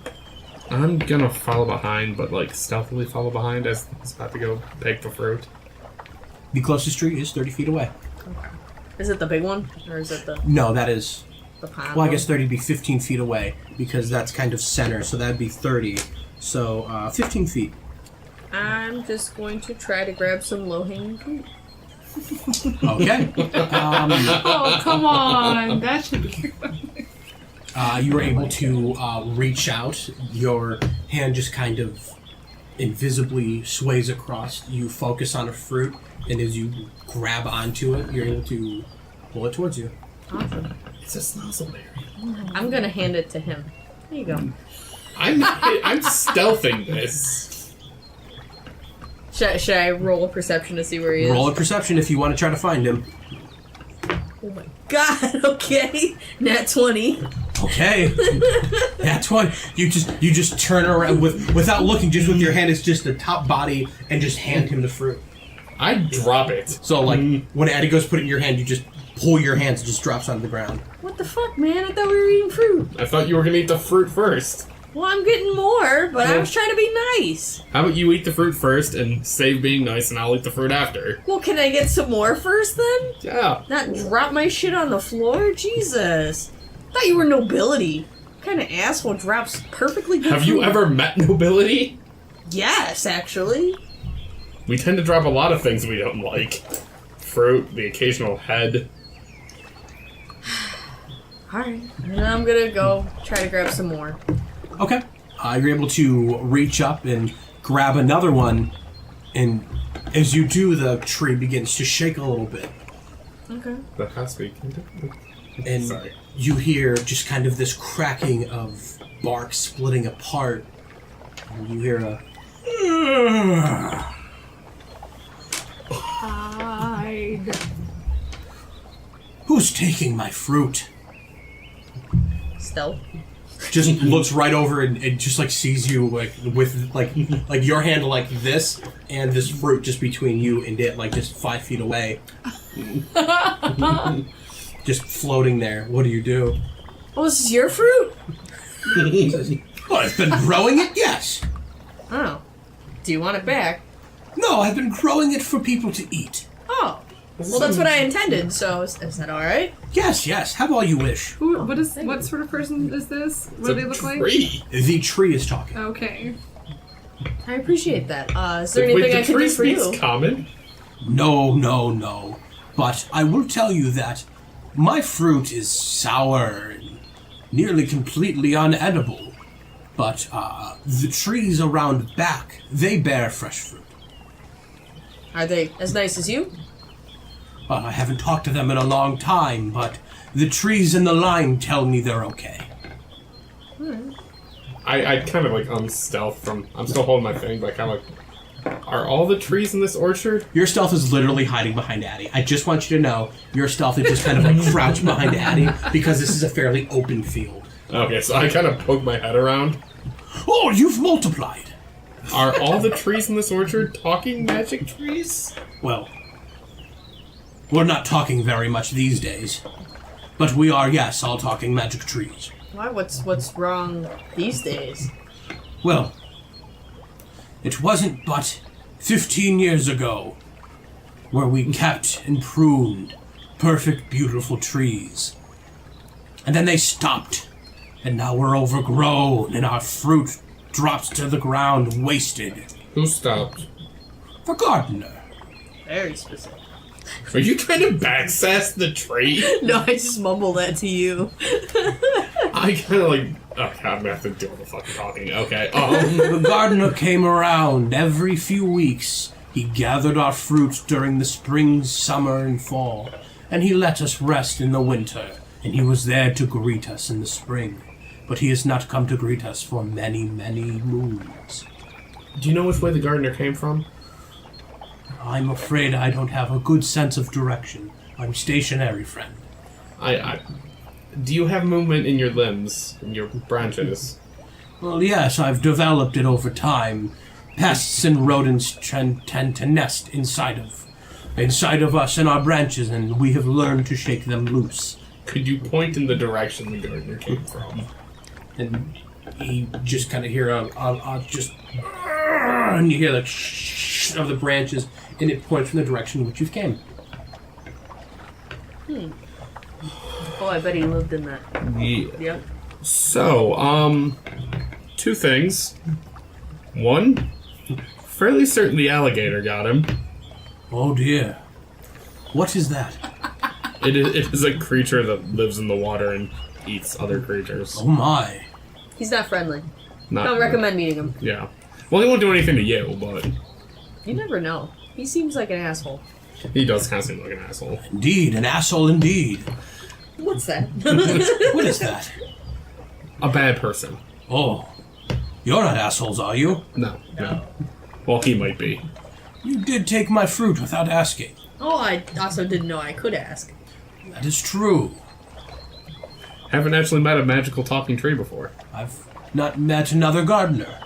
[SPEAKER 4] I'm gonna follow behind, but like stealthily follow behind as he's about to go pick the fruit.
[SPEAKER 2] The closest tree is 30 feet away.
[SPEAKER 5] Okay. Is it the big one? Or is it the
[SPEAKER 2] No, that is...
[SPEAKER 5] pond
[SPEAKER 2] Well, I
[SPEAKER 5] one?
[SPEAKER 2] guess 30 would be 15 feet away, because that's kind of center, so that'd be 30. So, 15 feet.
[SPEAKER 5] I'm just going to try to grab some low-hanging fruit.
[SPEAKER 2] Okay.
[SPEAKER 3] Oh, come on! That should be...
[SPEAKER 2] You were able to reach out. Your hand just kind of invisibly sways across. You focus on a fruit, and as you grab onto it, you're able to pull it towards you.
[SPEAKER 5] Awesome.
[SPEAKER 4] It's a snozzleberry.
[SPEAKER 5] I'm gonna hand it to him. There you go.
[SPEAKER 4] I'm stealthing this.
[SPEAKER 5] Should I roll a perception to see where he is?
[SPEAKER 2] Roll a perception if you want to try to find him.
[SPEAKER 5] Oh my god, okay. Nat 20.
[SPEAKER 2] Okay. That's what you just turn around without looking, just with your hand. It's just the top body, and just hand him the fruit.
[SPEAKER 4] I drop it.
[SPEAKER 2] So like when Addie goes to put it in your hand, you just pull your hands, it just drops onto the ground.
[SPEAKER 5] What the fuck, man? I thought we were eating fruit.
[SPEAKER 4] I thought you were gonna eat the fruit first.
[SPEAKER 5] Well, I'm getting more, but I was trying to be nice.
[SPEAKER 4] How about you eat the fruit first and save being nice, and I'll eat the fruit after?
[SPEAKER 5] Well, can I get some more first then?
[SPEAKER 4] Yeah.
[SPEAKER 5] Not drop my shit on the floor? Jesus. I thought you were nobility. What kind of asshole drops perfectly good
[SPEAKER 4] Have you
[SPEAKER 5] fruit?
[SPEAKER 4] ever met nobility?
[SPEAKER 5] Yes, actually.
[SPEAKER 4] We tend to drop a lot of things we don't like. Fruit, the occasional head.
[SPEAKER 5] Alright. And I'm gonna go try to grab some more.
[SPEAKER 2] Okay. You're able to reach up and grab another one, and as you do, the tree begins to shake a little bit.
[SPEAKER 5] Okay.
[SPEAKER 4] That has to be.
[SPEAKER 2] And
[SPEAKER 4] Sorry.
[SPEAKER 2] you hear just kind of this cracking of bark splitting apart. And you hear a...
[SPEAKER 3] Hide.
[SPEAKER 2] Who's taking my fruit?
[SPEAKER 5] Stealth.
[SPEAKER 2] Just looks right over and just like sees you like with like your hand like this and this fruit just between you and it, like just 5 feet away. Just floating there. What do you do?
[SPEAKER 5] Oh, this is your fruit?
[SPEAKER 2] Oh, I've been growing it, yes.
[SPEAKER 5] Oh. Do you want it back?
[SPEAKER 2] No, I've been growing it for people to eat.
[SPEAKER 5] Oh. Well, that's what I intended, so is that alright?
[SPEAKER 2] Yes, have all you wish.
[SPEAKER 3] What sort of person is this? What do they look like?
[SPEAKER 4] Tree.
[SPEAKER 2] The tree is talking.
[SPEAKER 3] Okay.
[SPEAKER 5] I appreciate that. Is there anything I can do for you?
[SPEAKER 4] Common?
[SPEAKER 2] No. But I will tell you that my fruit is sour and nearly completely unedible. But the trees around back, they bear fresh fruit.
[SPEAKER 5] Are they as nice as you?
[SPEAKER 2] I haven't talked to them in a long time, but the trees in the line tell me they're okay.
[SPEAKER 4] I kind of like unstealth from. I'm still holding my thing, but I kind of like. Are all the trees in this orchard?
[SPEAKER 2] Your stealth is literally hiding behind Addie. I just want you to know, your stealth is just kind of like crouched behind Addie because this is a fairly open field.
[SPEAKER 4] Okay, so I kind of poke my head around.
[SPEAKER 2] Oh, you've multiplied.
[SPEAKER 4] Are all the trees in this orchard talking magic trees?
[SPEAKER 2] Well, We're not talking very much these days. But we are, yes, all talking magic trees.
[SPEAKER 5] Why? What's wrong these days?
[SPEAKER 2] Well, it wasn't but 15 years ago where we kept and pruned perfect, beautiful trees. And then they stopped, and now we're overgrown, and our fruit drops to the ground wasted.
[SPEAKER 4] Who stopped?
[SPEAKER 2] The gardener.
[SPEAKER 5] Very specific.
[SPEAKER 4] Are you trying to backsass the tree?
[SPEAKER 5] No, I just mumbled that to you.
[SPEAKER 4] I kind of like... Okay, I'm gonna have to do all the fucking talking. Okay,
[SPEAKER 2] The gardener came around every few weeks. He gathered our fruit during the spring, summer, and fall, and he let us rest in the winter, and he was there to greet us in the spring. But he has not come to greet us for many, many moons.
[SPEAKER 4] Do you know which way the gardener came from?
[SPEAKER 2] I'm afraid I don't have a good sense of direction. I'm stationary, friend.
[SPEAKER 4] Do you have movement in your limbs, in your branches?
[SPEAKER 2] Well, yes, I've developed it over time. Pests and rodents tend to nest inside of us and our branches, and we have learned to shake them loose.
[SPEAKER 4] Could you point in the direction the gardener came from?
[SPEAKER 2] And you just kind of hear and you hear the shh of the branches, and it points from the direction in which you came.
[SPEAKER 5] Oh, I bet he lived in that.
[SPEAKER 4] Yeah.
[SPEAKER 5] Yep.
[SPEAKER 4] So, two things. One, fairly certain the alligator got him.
[SPEAKER 2] Oh dear. What is that?
[SPEAKER 4] It is a creature that lives in the water and eats other creatures.
[SPEAKER 2] Oh my.
[SPEAKER 5] He's not friendly.
[SPEAKER 4] Not,
[SPEAKER 5] Don't recommend meeting him.
[SPEAKER 4] Yeah. Well, he won't do anything to you, but
[SPEAKER 5] You never know. He seems like an asshole.
[SPEAKER 4] he does kind of seem like an asshole.
[SPEAKER 2] Indeed, an asshole indeed.
[SPEAKER 5] What's that?
[SPEAKER 2] What is that?
[SPEAKER 4] A bad person.
[SPEAKER 2] Oh. You're not assholes, are you?
[SPEAKER 4] No. Well, he might be.
[SPEAKER 2] You did take my fruit without asking.
[SPEAKER 5] Oh, I also didn't know I could ask.
[SPEAKER 2] That is true.
[SPEAKER 4] Haven't actually met a magical talking tree before.
[SPEAKER 2] I've not met another gardener.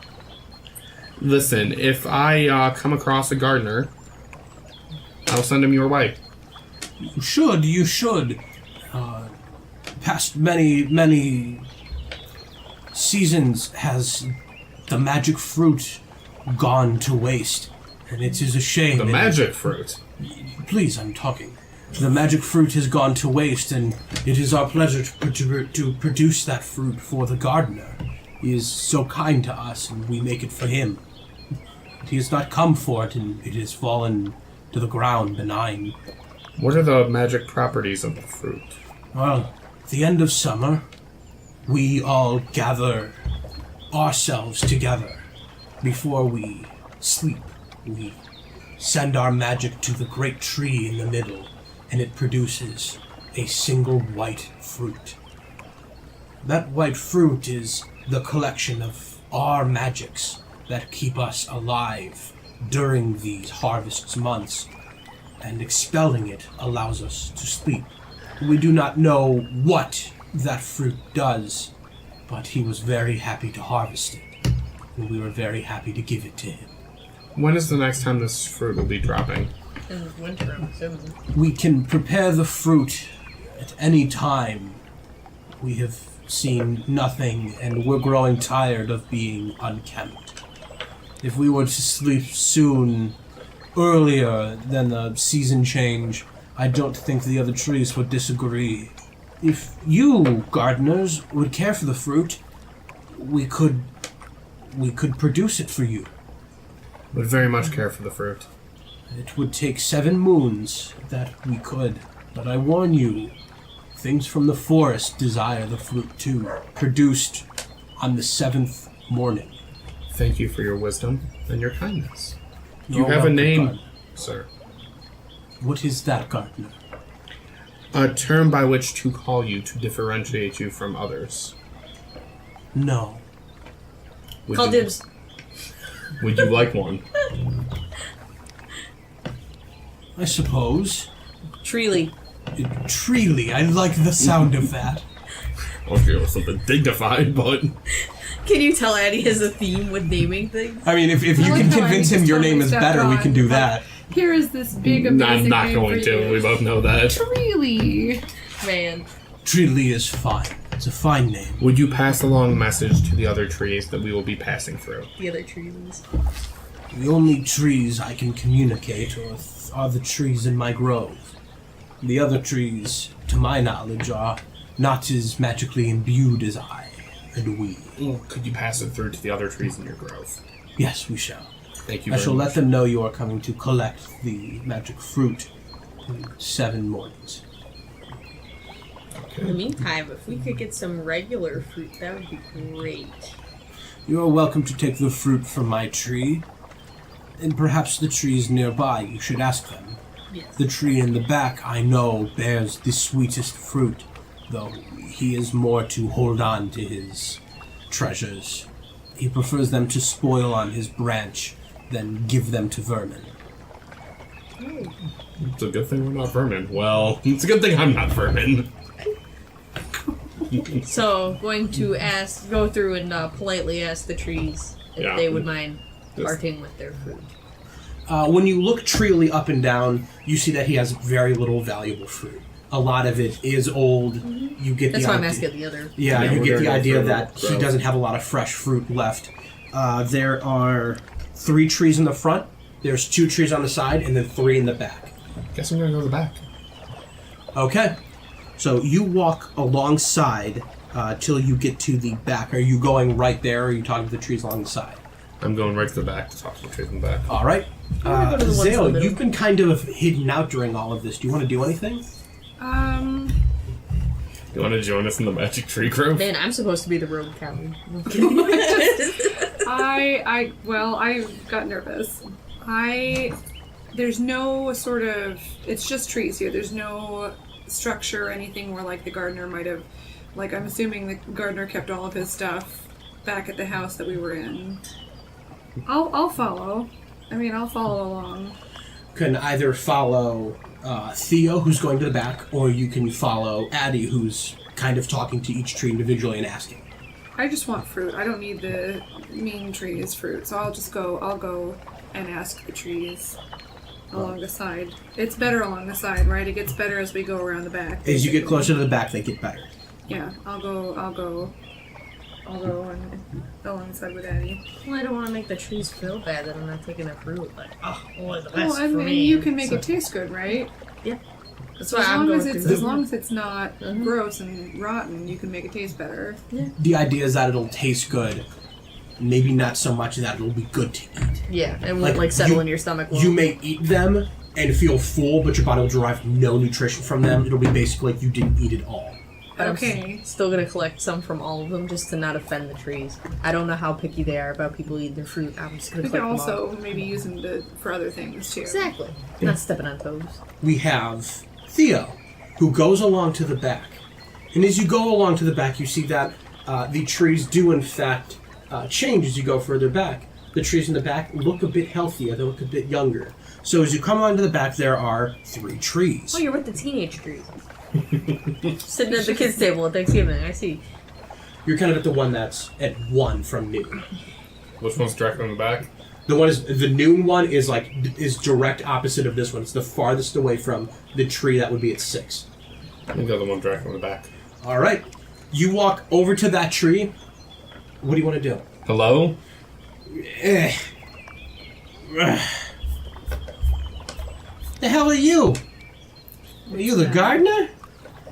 [SPEAKER 4] Listen, if I come across a gardener, I'll send him your way.
[SPEAKER 2] You should. Past many seasons has the magic fruit gone to waste. And it is a shame.
[SPEAKER 4] The magic fruit.
[SPEAKER 2] Please, I'm talking. The magic fruit has gone to waste, and it is our pleasure to produce that fruit for the gardener. He is so kind to us, and we make it for him. But he has not come for it, and it has fallen to the ground benign.
[SPEAKER 4] What are the magic properties of the fruit?
[SPEAKER 2] Well, at the end of summer, we all gather ourselves together. Before we sleep, we send our magic to the great tree in the middle, and it produces a single white fruit. That white fruit is the collection of our magics that keep us alive during these harvest months, and expelling it allows us to sleep. We do not know what that fruit does, but he was very happy to harvest it, and we were very happy to give it to him.
[SPEAKER 4] When is the next time this fruit will be dropping?
[SPEAKER 5] In winter, I'm assuming.
[SPEAKER 2] We can prepare the fruit at any time. We have seen nothing, and we're growing tired of being unkempt. If we were to sleep soon, earlier than the season change, I don't think the other trees would disagree. If you, gardeners, would care for the fruit, we could produce it for you.
[SPEAKER 4] Would very much care for the fruit.
[SPEAKER 2] It would take 7 moons that we could, but I warn you, things from the forest desire the fruit too, produced on the 7th morning.
[SPEAKER 4] Thank you for your wisdom and your kindness. You
[SPEAKER 2] You're
[SPEAKER 4] have a
[SPEAKER 2] welcome,
[SPEAKER 4] name,
[SPEAKER 2] gardener.
[SPEAKER 4] sir.
[SPEAKER 2] What is that, gardener?
[SPEAKER 4] A term by which to call you to differentiate you from others.
[SPEAKER 2] No.
[SPEAKER 4] Would
[SPEAKER 5] Call
[SPEAKER 4] you-
[SPEAKER 5] dibs.
[SPEAKER 4] Would you like one?
[SPEAKER 2] I suppose.
[SPEAKER 5] Treely.
[SPEAKER 2] Treely, I like the sound of that.
[SPEAKER 4] I'll feel something dignified, but
[SPEAKER 5] Can you tell Addie has a theme with naming things?
[SPEAKER 2] I mean, if you
[SPEAKER 3] I like
[SPEAKER 2] can
[SPEAKER 3] how
[SPEAKER 2] convince
[SPEAKER 3] Andy
[SPEAKER 2] him
[SPEAKER 3] just
[SPEAKER 2] your
[SPEAKER 3] told
[SPEAKER 2] name
[SPEAKER 3] me
[SPEAKER 2] is
[SPEAKER 3] step
[SPEAKER 2] better, we
[SPEAKER 3] on,
[SPEAKER 2] can do
[SPEAKER 3] but
[SPEAKER 2] that.
[SPEAKER 3] Here is this big amazing
[SPEAKER 4] I'm not
[SPEAKER 3] name
[SPEAKER 4] going
[SPEAKER 3] for
[SPEAKER 4] to.
[SPEAKER 3] you.
[SPEAKER 4] We both know that.
[SPEAKER 3] Really?
[SPEAKER 5] Man.
[SPEAKER 2] Treely is fine. It's a fine name.
[SPEAKER 4] Would you pass along a message to the other trees that we will be passing through?
[SPEAKER 5] The other trees.
[SPEAKER 2] The only trees I can communicate with are the trees in my grove. The other trees, to my knowledge, are not as magically imbued as I and we.
[SPEAKER 4] Well, could you pass it through to the other trees in your grove?
[SPEAKER 2] Yes, we shall.
[SPEAKER 4] Thank you
[SPEAKER 2] I
[SPEAKER 4] very
[SPEAKER 2] shall
[SPEAKER 4] much.
[SPEAKER 2] let them know you are coming to collect the magic fruit in 7 mornings.
[SPEAKER 5] In the meantime, if we could get some regular fruit, that would be great.
[SPEAKER 2] You are welcome to take the fruit from my tree, and perhaps the trees nearby, you should ask them.
[SPEAKER 5] Yes.
[SPEAKER 2] The tree in the back, I know, bears the sweetest fruit, though he is more to hold on to his treasures. He prefers them to spoil on his branch than give them to vermin.
[SPEAKER 4] It's a good thing we're not vermin. Well, it's a good thing I'm not vermin.
[SPEAKER 5] So, going to go through and politely ask the trees if
[SPEAKER 4] Yeah.
[SPEAKER 5] they would mind
[SPEAKER 4] Yes.
[SPEAKER 5] parting with their fruit.
[SPEAKER 2] When you look Treely up and down, you see that he has very little valuable fruit. A lot of it is old. You get
[SPEAKER 5] That's
[SPEAKER 2] the
[SPEAKER 5] why I'm
[SPEAKER 2] idea-
[SPEAKER 5] asking the other.
[SPEAKER 2] Yeah,
[SPEAKER 4] Yeah,
[SPEAKER 2] you
[SPEAKER 4] we're
[SPEAKER 2] get the
[SPEAKER 4] gonna go
[SPEAKER 2] idea
[SPEAKER 4] through
[SPEAKER 2] that he
[SPEAKER 4] growth.
[SPEAKER 2] doesn't have a lot of fresh fruit left. There are 3 trees in the front, there's 2 trees on the side, and then 3 in the back.
[SPEAKER 4] Guess I'm gonna go to the back.
[SPEAKER 2] Okay. So you walk alongside till you get to the back. Are you going right there, or are you talking to the trees along the side?
[SPEAKER 4] I'm going right to the back to talk to the trees in the back.
[SPEAKER 2] All right.
[SPEAKER 5] wanna go to the ones in the
[SPEAKER 2] Zale,
[SPEAKER 5] middle.
[SPEAKER 2] you've been kind of hidden out during all of this. Do you want to do anything?
[SPEAKER 4] You want to join us in the magic tree grove?
[SPEAKER 5] Man, I'm supposed to be the rogue coward.
[SPEAKER 3] I got nervous. There's no sort of, it's just trees here. There's no structure or anything where like the gardener might have, like I'm assuming the gardener kept all of his stuff back at the house that we were in. I'll follow. I'll follow along.
[SPEAKER 2] Can either follow Theo, who's going to the back, or you can follow Addie, who's kind of talking to each tree individually and asking.
[SPEAKER 3] I just want fruit. I don't need the mean trees fruit, so I'll go and ask the trees along the side. It's better along the side, right? It gets better as we go around the back.
[SPEAKER 2] As you get closer to the back, they get better.
[SPEAKER 3] Yeah, I'll go and alongside with Addie.
[SPEAKER 5] Well, I don't want to make the trees feel bad that I'm not taking their fruit. Like, only the best
[SPEAKER 3] Well,
[SPEAKER 5] for
[SPEAKER 3] and
[SPEAKER 5] me.
[SPEAKER 3] you can make
[SPEAKER 5] So-
[SPEAKER 3] it taste good, right?
[SPEAKER 5] Yeah. That's
[SPEAKER 3] So
[SPEAKER 5] why I'm going through.
[SPEAKER 3] as long as it's not gross and rotten, you can make it taste better.
[SPEAKER 2] The idea is that it'll taste good. Maybe not so much that it'll be good to eat.
[SPEAKER 5] Yeah, and won't settle in your stomach. Well.
[SPEAKER 2] You may eat them and feel full, but your body will derive no nutrition from them. It'll be basically like you didn't eat it all.
[SPEAKER 5] But
[SPEAKER 3] Okay.
[SPEAKER 5] I'm still gonna collect some from all of them just to not offend the trees. I don't know how picky they are about people eating their fruit. I'm just gonna
[SPEAKER 3] We
[SPEAKER 5] collect
[SPEAKER 3] can
[SPEAKER 5] them all.
[SPEAKER 3] also maybe use them for other things too.
[SPEAKER 5] Exactly. Not stepping on toes.
[SPEAKER 2] We have Theo, who goes along to the back. And as you go along to the back, you see that the trees do, in fact, change as you go further back. The trees in the back look a bit healthier. They look a bit younger. So as you come along to the back, there are 3 trees.
[SPEAKER 5] Oh, you're with the teenage trees. Sitting at the kids' table at Thanksgiving. I see.
[SPEAKER 2] You're kind of at the one that's at 1 from noon.
[SPEAKER 4] Which one's directly in the back?
[SPEAKER 2] The noon one is direct opposite of this one. It's the farthest away from the tree that would be at 6.
[SPEAKER 4] I think the other one directly in the back.
[SPEAKER 2] All right. You walk over to that tree. What do you want to do?
[SPEAKER 4] Hello?
[SPEAKER 2] The hell are you? Are you the gardener?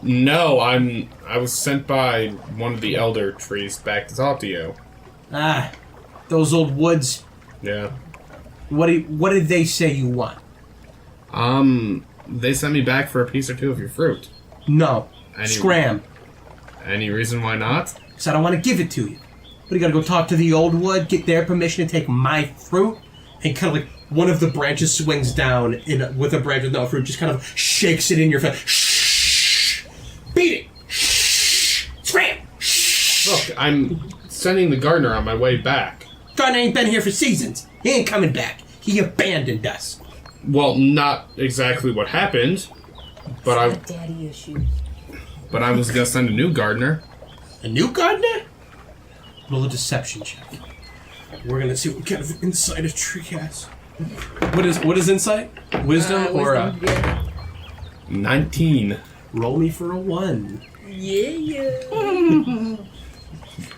[SPEAKER 4] No, I was sent by one of the elder trees back to talk to you.
[SPEAKER 2] Ah, those old woods.
[SPEAKER 4] Yeah.
[SPEAKER 2] What did they say you want?
[SPEAKER 4] They sent me back for a piece or 2 of your fruit.
[SPEAKER 2] No. Scram.
[SPEAKER 4] Any reason why not?
[SPEAKER 2] Because I don't want to give it to you. But you gotta go talk to the old wood, get their permission to take my fruit, and kind of like one of the branches swings down with a branch with no fruit, just kind of shakes it in your face. Shh! Beat it! Shh! Scram! Shh!
[SPEAKER 4] Look, I'm sending the gardener on my way back.
[SPEAKER 2] Gardener ain't been here for seasons. He ain't coming back. He abandoned us.
[SPEAKER 4] Well, not exactly what happened, but
[SPEAKER 5] Daddy issues.
[SPEAKER 4] But I was gonna send a new gardener.
[SPEAKER 2] A new gardener? Roll a deception check. We're gonna see what kind of insight a tree has. What is insight? Wisdom or
[SPEAKER 5] yeah.
[SPEAKER 4] 19.
[SPEAKER 2] roll me for a 1.
[SPEAKER 5] Yeah.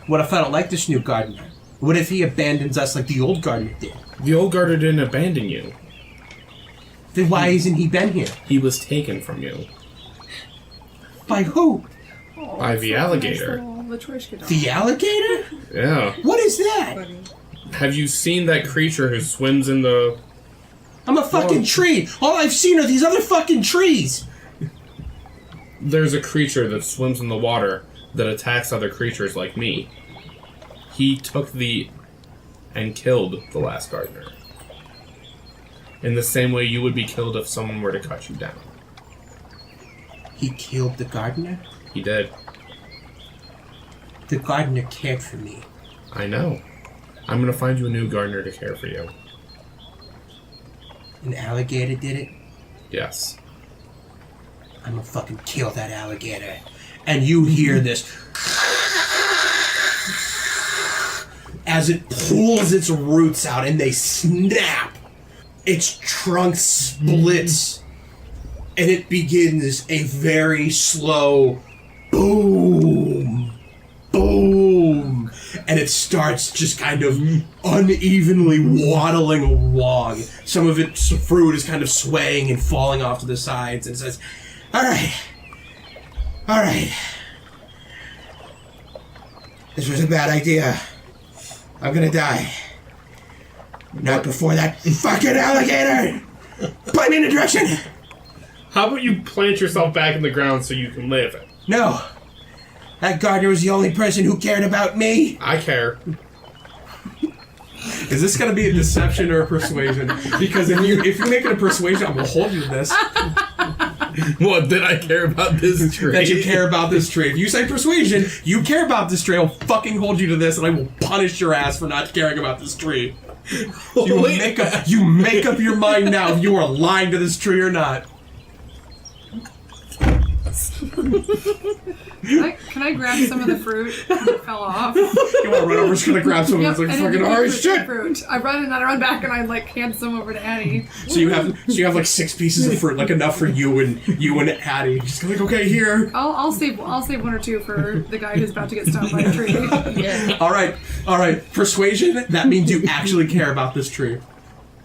[SPEAKER 2] What if I don't like this new gardener? What if he abandons us like the old gardener did?
[SPEAKER 4] The old gardener didn't abandon you.
[SPEAKER 2] Then why hasn't he been here?
[SPEAKER 4] He was taken from you.
[SPEAKER 2] By who?
[SPEAKER 4] By the alligator.
[SPEAKER 2] The alligator?
[SPEAKER 4] Yeah.
[SPEAKER 2] What is that?
[SPEAKER 4] Have you seen that creature who swims in the...
[SPEAKER 2] I'm a fucking tree. All I've seen are these other fucking trees.
[SPEAKER 4] There's a creature that swims in the water that attacks other creatures like me. He took and killed the last gardener. In the same way you would be killed if someone were to cut you down.
[SPEAKER 2] He killed the gardener?
[SPEAKER 4] He did.
[SPEAKER 2] The gardener cared for me.
[SPEAKER 4] I know. I'm gonna find you a new gardener to care for you.
[SPEAKER 2] An alligator did it?
[SPEAKER 4] Yes.
[SPEAKER 2] I'm gonna fucking kill that alligator. And you hear this as it pulls its roots out and they snap. Its trunk splits and it begins a very slow boom, boom, and it starts just kind of unevenly waddling along. Some of its fruit is kind of swaying and falling off to the sides, and it says, all right, this was a bad idea. I'm gonna die. Not before that fucking alligator! Point me in a direction!
[SPEAKER 4] How about you plant yourself back in the ground so you can live?
[SPEAKER 2] No. That gardener was the only person who cared about me.
[SPEAKER 4] I care.
[SPEAKER 2] Is this gonna be a deception or a persuasion? Because if you make it a persuasion, I'm gonna hold you to this.
[SPEAKER 4] What, did I care about this tree?
[SPEAKER 2] That you care about this tree. If you say persuasion, you care about this tree, I'll fucking hold you to this and I will punish your ass for not caring about this tree. You make up your mind now if you are lying to this tree or not.
[SPEAKER 3] Can I grab some of the fruit that fell off?
[SPEAKER 2] You want to run over, just gonna grab some of
[SPEAKER 3] Yep,
[SPEAKER 2] it's like
[SPEAKER 3] and
[SPEAKER 2] fucking
[SPEAKER 3] then
[SPEAKER 2] hard shit.
[SPEAKER 3] fruit. I run and then I run back and I like hand some over to Addie.
[SPEAKER 2] So you have like 6 pieces of fruit, like enough for you and Hattie. Just like, okay, here.
[SPEAKER 3] I'll save 1 or 2 for the guy who's about to get stung by a tree.
[SPEAKER 5] Yeah.
[SPEAKER 2] All right. Persuasion. That means you actually care about this tree.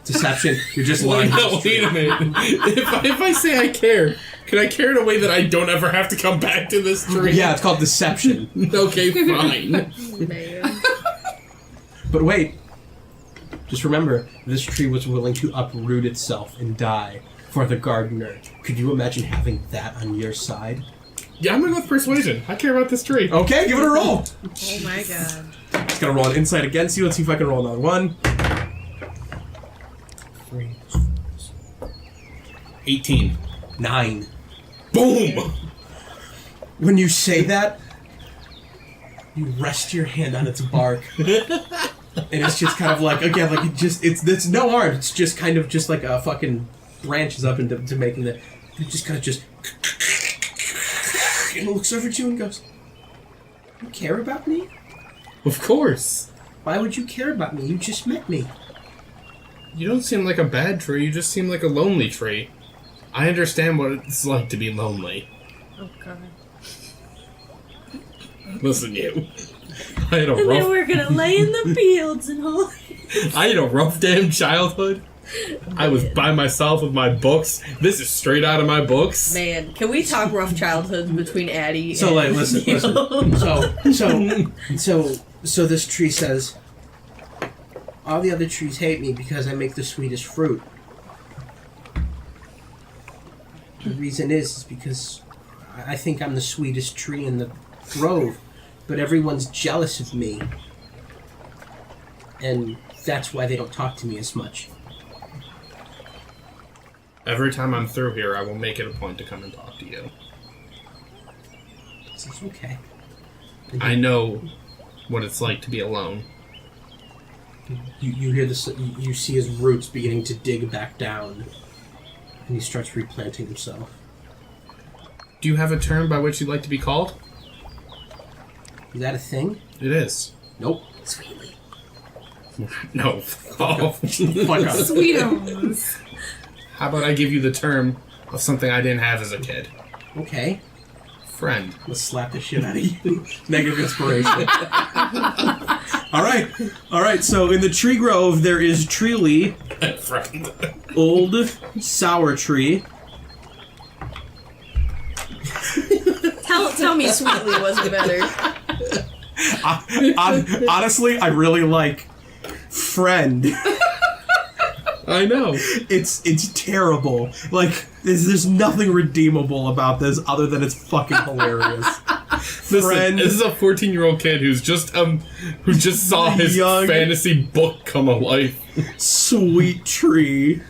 [SPEAKER 2] Deception. You're just lying.
[SPEAKER 4] No, wait a minute. If I say I care, can I care in a way that I don't ever have to come back to this tree?
[SPEAKER 2] Yeah, it's called deception.
[SPEAKER 4] Okay, fine.
[SPEAKER 5] Man.
[SPEAKER 2] But wait. Just remember, this tree was willing to uproot itself and die for the gardener. Could you imagine having that on your side?
[SPEAKER 4] Yeah, I'm gonna go with persuasion. I care about this tree.
[SPEAKER 2] Okay, give it a roll.
[SPEAKER 5] Oh my god.
[SPEAKER 2] Just gonna roll an insight against you. Let's see if I can roll another one. 3,
[SPEAKER 4] 18.
[SPEAKER 2] 9.
[SPEAKER 4] Boom!
[SPEAKER 2] When you say that, you rest your hand on its bark. And it's just kind of like, again, like it's no arm. It's just kind of just like a fucking branches up into making the. It just kind of just. And it looks over at you and goes, "You care about me?
[SPEAKER 4] Of course.
[SPEAKER 2] Why would you care about me? You just met me."
[SPEAKER 4] You don't seem like a bad tree, you just seem like a lonely tree. I understand what it's like to be lonely.
[SPEAKER 5] Oh god.
[SPEAKER 4] Listen, you. I had a
[SPEAKER 5] And then
[SPEAKER 4] rough...
[SPEAKER 5] we're gonna lay in the fields and hold.
[SPEAKER 4] I had a rough damn childhood. I was by myself with my books. This is straight out of my books.
[SPEAKER 5] Man, can we talk rough childhoods between Addie
[SPEAKER 2] So
[SPEAKER 5] and
[SPEAKER 2] like, listen. So this tree says, all the other trees hate me because I make the sweetest fruit. The reason is because I think I'm the sweetest tree in the grove, but everyone's jealous of me. And that's why they don't talk to me as much.
[SPEAKER 4] Every time I'm through here, I will make it a point to come and talk to you.
[SPEAKER 2] This is okay.
[SPEAKER 4] I know what it's like to be alone.
[SPEAKER 2] You hear this, you see his roots beginning to dig back down, and he starts replanting himself.
[SPEAKER 4] Do you have a term by which you'd like to be called?
[SPEAKER 2] Is that a thing?
[SPEAKER 4] It is.
[SPEAKER 2] Nope.
[SPEAKER 5] Sweetly.
[SPEAKER 4] No. Oh.
[SPEAKER 2] Fuck off.
[SPEAKER 3] Sweetums.
[SPEAKER 4] How about I give you the term of something I didn't have as a kid?
[SPEAKER 2] Okay.
[SPEAKER 4] Friend.
[SPEAKER 2] Let's slap the shit out of you. Negative inspiration. All right. So in the tree grove, there is Treely,
[SPEAKER 4] Friend.
[SPEAKER 2] old sour tree.
[SPEAKER 5] Tell me Sweetly wasn't better.
[SPEAKER 2] Honestly, I really like Friend.
[SPEAKER 4] I know.
[SPEAKER 2] It's terrible. Like there's nothing redeemable about this other than it's fucking hilarious.
[SPEAKER 4] Listen,
[SPEAKER 2] Friend.
[SPEAKER 4] this is a 14-year-old kid who just saw his
[SPEAKER 2] Young.
[SPEAKER 4] fantasy book come alive.
[SPEAKER 2] Sweet tree.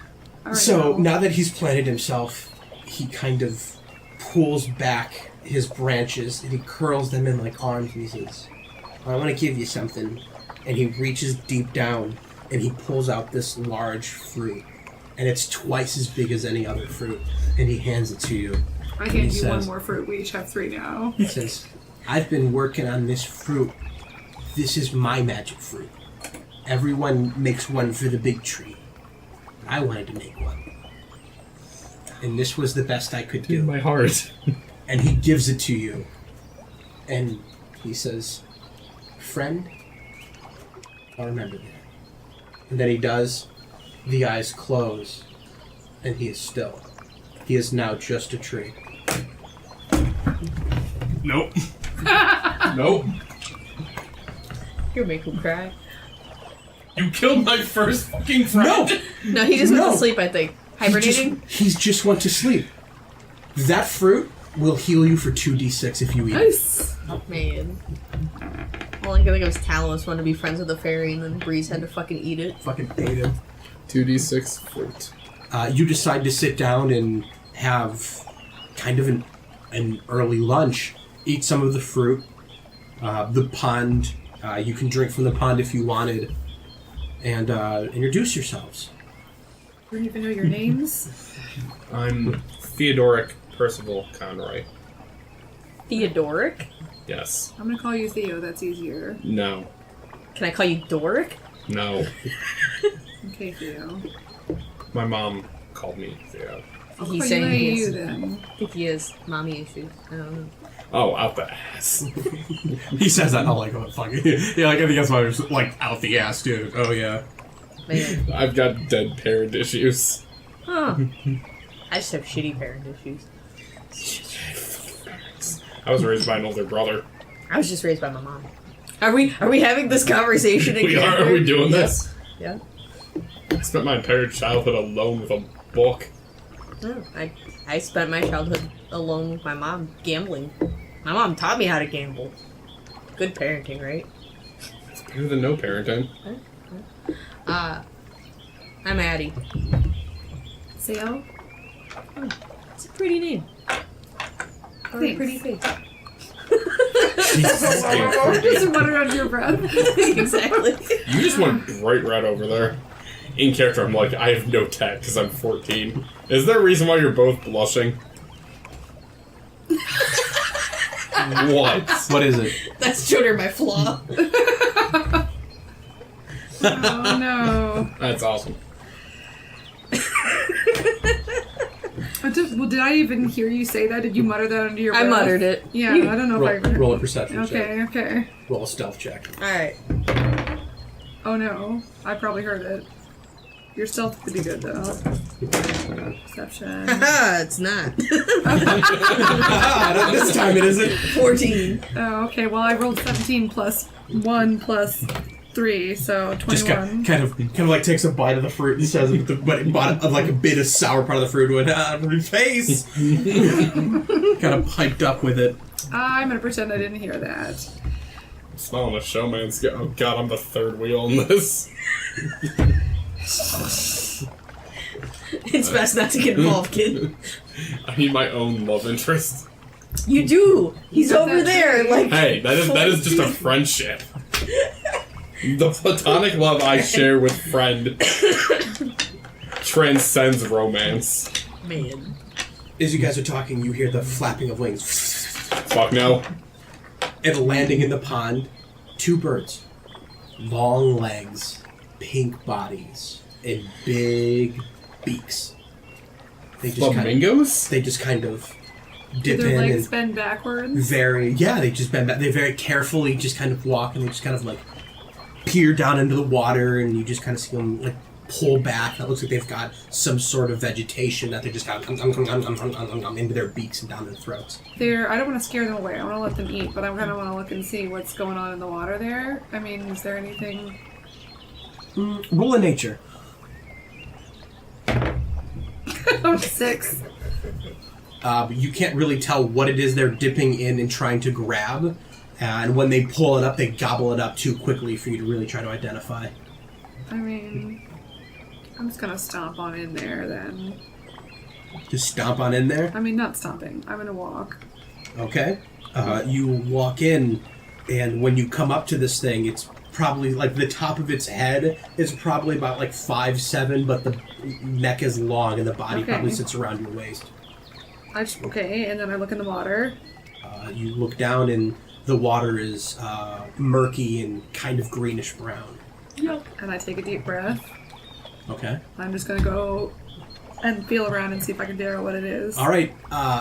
[SPEAKER 3] All right,
[SPEAKER 2] So now that he's planted himself, he kind of pulls back his branches and he curls them in like arms and he says, I want to give you something. And he reaches deep down and he pulls out this large fruit. And it's twice as big as any other fruit. And he hands it to you.
[SPEAKER 3] I
[SPEAKER 2] he
[SPEAKER 3] can't do one
[SPEAKER 2] says-
[SPEAKER 3] more fruit. We each have 3 now.
[SPEAKER 2] He says, I've been working on this fruit. This is my magic fruit. Everyone makes one for the big tree. I wanted to make one. And this was the best I could do.
[SPEAKER 4] In my heart.
[SPEAKER 2] And he gives it to you. And he says, Friend, I'll remember that. And then he does. The eyes close. And he is still. He is now just a tree.
[SPEAKER 4] Nope. Nope.
[SPEAKER 5] You'll make him cry.
[SPEAKER 4] You killed my first fucking friend.
[SPEAKER 2] No!
[SPEAKER 5] No, he just went
[SPEAKER 2] No.
[SPEAKER 5] to sleep, I think. Hibernating?
[SPEAKER 2] He's just went to sleep. That fruit will heal you for 2d6 if you eat it.
[SPEAKER 3] Nice.
[SPEAKER 5] Man. All I can think of was Talos wanted to be friends with a fairy and then Breeze had to fucking eat it.
[SPEAKER 2] Fucking ate him.
[SPEAKER 4] 2d6 fruit.
[SPEAKER 2] You decide to sit down and have kind of an early lunch. Eat some of the fruit. The pond. You can drink from the pond if you wanted. And introduce yourselves.
[SPEAKER 3] I don't even know your names.
[SPEAKER 4] I'm Theodoric Percival Conroy.
[SPEAKER 5] Theodoric?
[SPEAKER 4] Yes.
[SPEAKER 3] I'm gonna call you Theo. That's easier.
[SPEAKER 4] No.
[SPEAKER 5] Can I call you Doric?
[SPEAKER 4] No.
[SPEAKER 3] Okay, Theo.
[SPEAKER 4] My mom called me Theo.
[SPEAKER 3] I'll
[SPEAKER 5] He's
[SPEAKER 3] call
[SPEAKER 5] saying he
[SPEAKER 3] you
[SPEAKER 5] is.
[SPEAKER 3] then.
[SPEAKER 5] I think he has mommy issues. I don't know.
[SPEAKER 4] Oh, out the ass.
[SPEAKER 2] He says that, I'm like, oh, fuck. Yeah, like, I think that's why I was, like, out the ass, dude. Oh, yeah.
[SPEAKER 5] Man.
[SPEAKER 4] I've got dead parent issues.
[SPEAKER 5] Huh. I just have shitty parent issues.
[SPEAKER 4] I was raised by an older brother.
[SPEAKER 5] I was just raised by my mom. Are we having this conversation again?
[SPEAKER 4] Are we doing this?
[SPEAKER 5] Yeah.
[SPEAKER 4] I spent my entire childhood alone with a book.
[SPEAKER 5] No, I spent my childhood alone with my mom gambling. My mom taught me how to gamble. Good parenting, right?
[SPEAKER 4] It's better than no parenting.
[SPEAKER 5] I'm Addie.
[SPEAKER 3] Theo?
[SPEAKER 5] It's a pretty name. Or a
[SPEAKER 3] Thanks.
[SPEAKER 5] pretty face.
[SPEAKER 3] Just water under your breath.
[SPEAKER 5] Exactly.
[SPEAKER 4] You just went bright red over there. In character, I'm like, I have no tech because I'm 14. Is there a reason why you're both blushing? What?
[SPEAKER 2] What is it?
[SPEAKER 5] That's Joder, my flaw.
[SPEAKER 3] Oh no.
[SPEAKER 4] That's awesome.
[SPEAKER 3] Did I even hear you say that? Did you mutter that under your breath?
[SPEAKER 5] I muttered it.
[SPEAKER 3] Yeah, I don't know if I even
[SPEAKER 2] Roll a perception
[SPEAKER 3] Okay,
[SPEAKER 2] check.
[SPEAKER 3] okay.
[SPEAKER 2] Roll a stealth check.
[SPEAKER 5] Alright.
[SPEAKER 3] Oh no. I probably heard it. Your stealth could be good though. Perception.
[SPEAKER 5] Haha, it's not.
[SPEAKER 2] Not this time it isn't.
[SPEAKER 5] 14.
[SPEAKER 3] Oh, okay. Well, I rolled 17 plus 1 plus 3, so 21.
[SPEAKER 2] Just kind of like takes a bite of the fruit and says, like a bit of sour part of the fruit went out of her face. Kind of piped up with it.
[SPEAKER 3] I'm gonna pretend I didn't hear that.
[SPEAKER 4] It's not on a showman's go. Oh god, I'm the third wheel in this.
[SPEAKER 5] It's best not to get involved, kid.
[SPEAKER 4] I need my own love interest.
[SPEAKER 5] You do. He's
[SPEAKER 3] That's
[SPEAKER 5] over there,
[SPEAKER 3] right.
[SPEAKER 5] like.
[SPEAKER 4] Hey, that is just a friendship. The platonic love I share with friend transcends romance.
[SPEAKER 5] Man.
[SPEAKER 2] As you guys are talking, you hear the flapping of wings.
[SPEAKER 4] Fuck no.
[SPEAKER 2] And landing in the pond, 2 birds. Long legs. pink bodies and big beaks. They just
[SPEAKER 4] Flamingos?
[SPEAKER 2] They just kind of dip
[SPEAKER 3] Do their
[SPEAKER 2] in
[SPEAKER 3] legs
[SPEAKER 2] and
[SPEAKER 3] bend backwards?
[SPEAKER 2] they just bend back. They very carefully just kind of walk and they just kind of like peer down into the water and you just kind of see them like pull back. It looks like they've got some sort of vegetation that they just got into their beaks and down their throats.
[SPEAKER 3] I don't want to scare them away. I want to let them eat, but I kind of want to look and see what's going on in the water there. I mean, is there anything...
[SPEAKER 2] Roll a nature.
[SPEAKER 3] 6.
[SPEAKER 2] You can't really tell what it is they're dipping in and trying to grab. And when they pull it up, they gobble it up too quickly for you to really try to identify.
[SPEAKER 3] I mean, I'm just going to stomp on in there then.
[SPEAKER 2] Just stomp on in there?
[SPEAKER 3] I mean, not stomping. I'm going to walk.
[SPEAKER 2] Okay. You walk in, and when you come up to this thing, it's probably, like, the top of its head is probably about, like, 5'7", but the neck is long, and the body probably sits around your waist.
[SPEAKER 3] Okay, and then I look in the water.
[SPEAKER 2] You look down, and the water is murky and kind of greenish-brown.
[SPEAKER 3] Yep. And I take a deep breath.
[SPEAKER 2] Okay.
[SPEAKER 3] I'm just going to go and feel around and see if I can figure out what it is.
[SPEAKER 2] All right.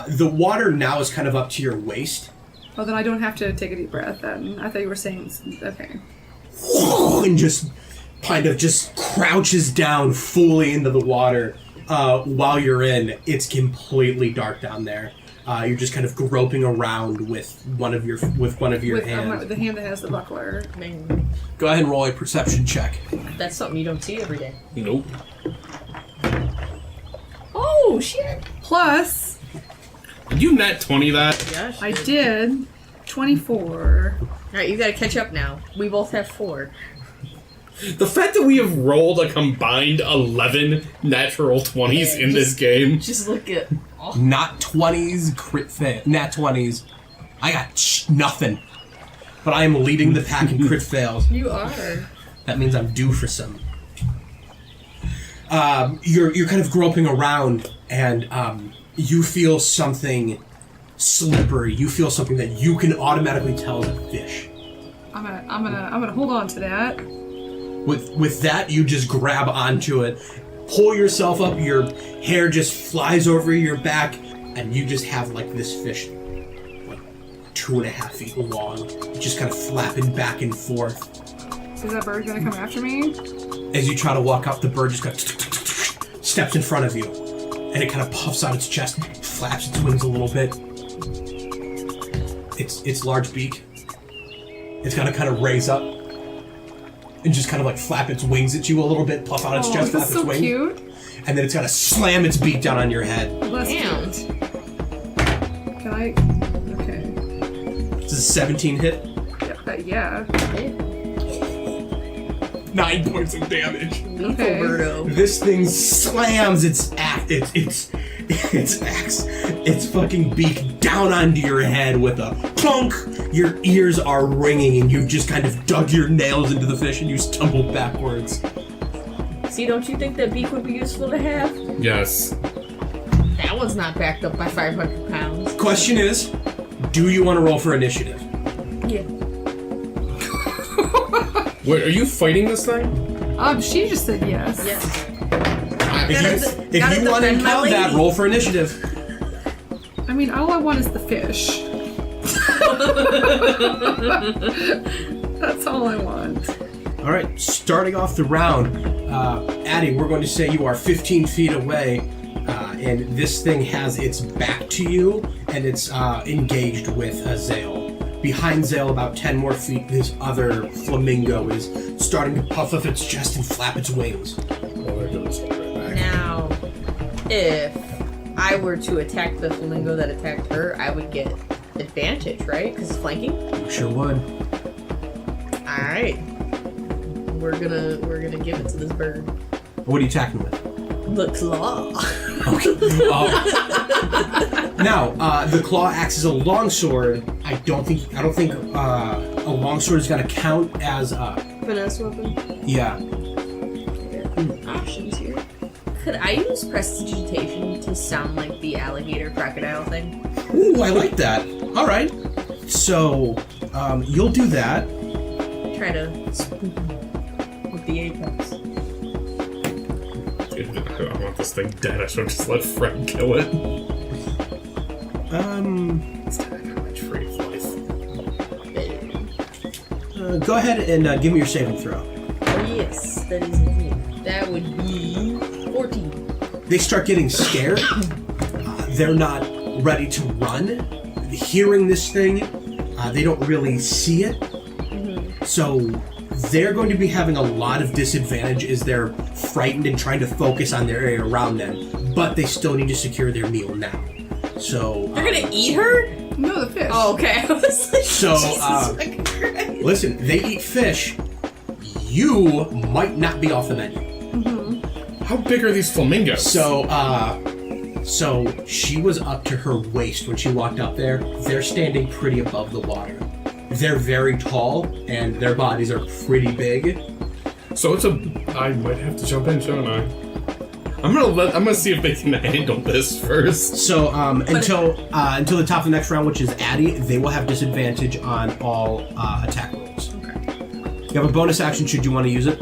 [SPEAKER 2] The water now is kind of up to your waist.
[SPEAKER 3] Oh, then I don't have to take a deep breath then. I thought you were saying... Okay.
[SPEAKER 2] And just kind of just crouches down fully into the water. While you're in, it's completely dark down there. You're just kind of groping around with one of your hands.
[SPEAKER 3] The hand that has the buckler.
[SPEAKER 5] I mean,
[SPEAKER 2] Go ahead and roll a perception check.
[SPEAKER 5] that's something you don't see every day.
[SPEAKER 4] Nope.
[SPEAKER 5] Oh, shit!
[SPEAKER 3] Plus,
[SPEAKER 4] Did you nat 20 that?
[SPEAKER 5] Gosh.
[SPEAKER 3] I did 24.
[SPEAKER 5] Alright, you gotta catch up now. We both have 4.
[SPEAKER 4] The fact that we have rolled a combined 11 natural 20s in this game.
[SPEAKER 5] Just look at...
[SPEAKER 2] Not 20s, crit fail. Nat 20s. I got nothing. But I am leading the pack in crit fails.
[SPEAKER 5] You are.
[SPEAKER 2] That means I'm due for some. You're kind of groping around, and you feel something slippery. You feel something that you can automatically tell is a fish.
[SPEAKER 3] I'm gonna hold on to that.
[SPEAKER 2] With that, you just grab onto it, pull yourself up. Your hair just flies over your back, and you just have like this fish, like 2.5 feet long, just kind of flapping back and forth.
[SPEAKER 3] Is that bird gonna come after me?
[SPEAKER 2] As you try to walk up, the bird just kind of steps in front of you, and it kind of puffs out its chest, flaps its wings a little bit. Its large beak, it's gonna kind of raise up and just kind of like flap its wings at you a little bit, puff out its chest, flap
[SPEAKER 3] that's
[SPEAKER 2] its
[SPEAKER 3] so
[SPEAKER 2] wings,
[SPEAKER 3] cute.
[SPEAKER 2] and then it's gonna slam its beak down on your head.
[SPEAKER 3] That's
[SPEAKER 5] Damn.
[SPEAKER 3] cute. Can I? Okay.
[SPEAKER 2] This is a 17 hit.
[SPEAKER 3] Yeah.
[SPEAKER 2] 9 points of damage.
[SPEAKER 5] Lethal
[SPEAKER 3] Okay.
[SPEAKER 5] birdo.
[SPEAKER 2] This thing slams its fucking beak down onto your head with a plunk. Your ears are ringing, and you've just kind of dug your nails into the fish, and you stumble backwards.
[SPEAKER 5] See, don't you think that beak would be useful to have?
[SPEAKER 4] Yes.
[SPEAKER 5] That one's not backed up by 500 pounds.
[SPEAKER 2] Question is, do you want to roll for initiative?
[SPEAKER 5] Yeah.
[SPEAKER 4] Wait, are you fighting this thing?
[SPEAKER 3] She just said yes.
[SPEAKER 5] Yes.
[SPEAKER 2] If you
[SPEAKER 5] gotta
[SPEAKER 2] want to
[SPEAKER 5] defend my
[SPEAKER 2] count that,
[SPEAKER 5] lady.
[SPEAKER 2] roll for initiative.
[SPEAKER 3] I mean, all I want is the fish. That's all I want.
[SPEAKER 2] All right, starting off the round, Addie, we're going to say you are 15 feet away, and this thing has its back to you, and it's engaged with Azale. Behind Zale, about 10 more feet, this other flamingo is starting to puff up its chest and flap its wings.
[SPEAKER 5] Now, if I were to attack the flamingo that attacked her, I would get advantage, right? Because it's flanking.
[SPEAKER 2] You sure would.
[SPEAKER 5] All right. We're gonna give it to this bird.
[SPEAKER 2] What are you attacking with?
[SPEAKER 5] The claw.
[SPEAKER 2] Okay. Now, the claw acts as a longsword. I don't think a longsword is going to count as a...
[SPEAKER 5] Finesse weapon.
[SPEAKER 2] Yeah.
[SPEAKER 5] Options here. Could I use prestidigitation to sound like the alligator crocodile thing?
[SPEAKER 2] Ooh, I like that. All right. So, you'll do that.
[SPEAKER 5] Try to spook him with the apex.
[SPEAKER 4] Dude, I want this thing dead. I should just let Fred kill it. Instead, I got much free life.
[SPEAKER 2] Go ahead and give me your saving throw.
[SPEAKER 5] Oh yes, that is it. That would be 14.
[SPEAKER 2] They start getting scared. They're not ready to run. Hearing this thing, they don't really see it. So they're going to be having a lot of disadvantage as they're frightened and trying to focus on their area around them. But they still need to secure their meal now. So
[SPEAKER 5] They're gonna eat her?
[SPEAKER 3] No, the fish.
[SPEAKER 5] Oh, okay. I was like,
[SPEAKER 2] So,
[SPEAKER 5] Jesus fucking Christ.
[SPEAKER 2] listen, they eat fish. You might not be off the menu.
[SPEAKER 4] How big are these flamingos?
[SPEAKER 2] So she was up to her waist when she walked up there. They're standing pretty above the water. They're very tall, and their bodies are pretty big.
[SPEAKER 4] So I might have to jump in, shouldn't I? I'm gonna see if they can handle this first.
[SPEAKER 2] So until the top of the next round, which is Addie, they will have disadvantage on all attack rolls.
[SPEAKER 5] Okay.
[SPEAKER 2] You have a bonus action should you want to use it.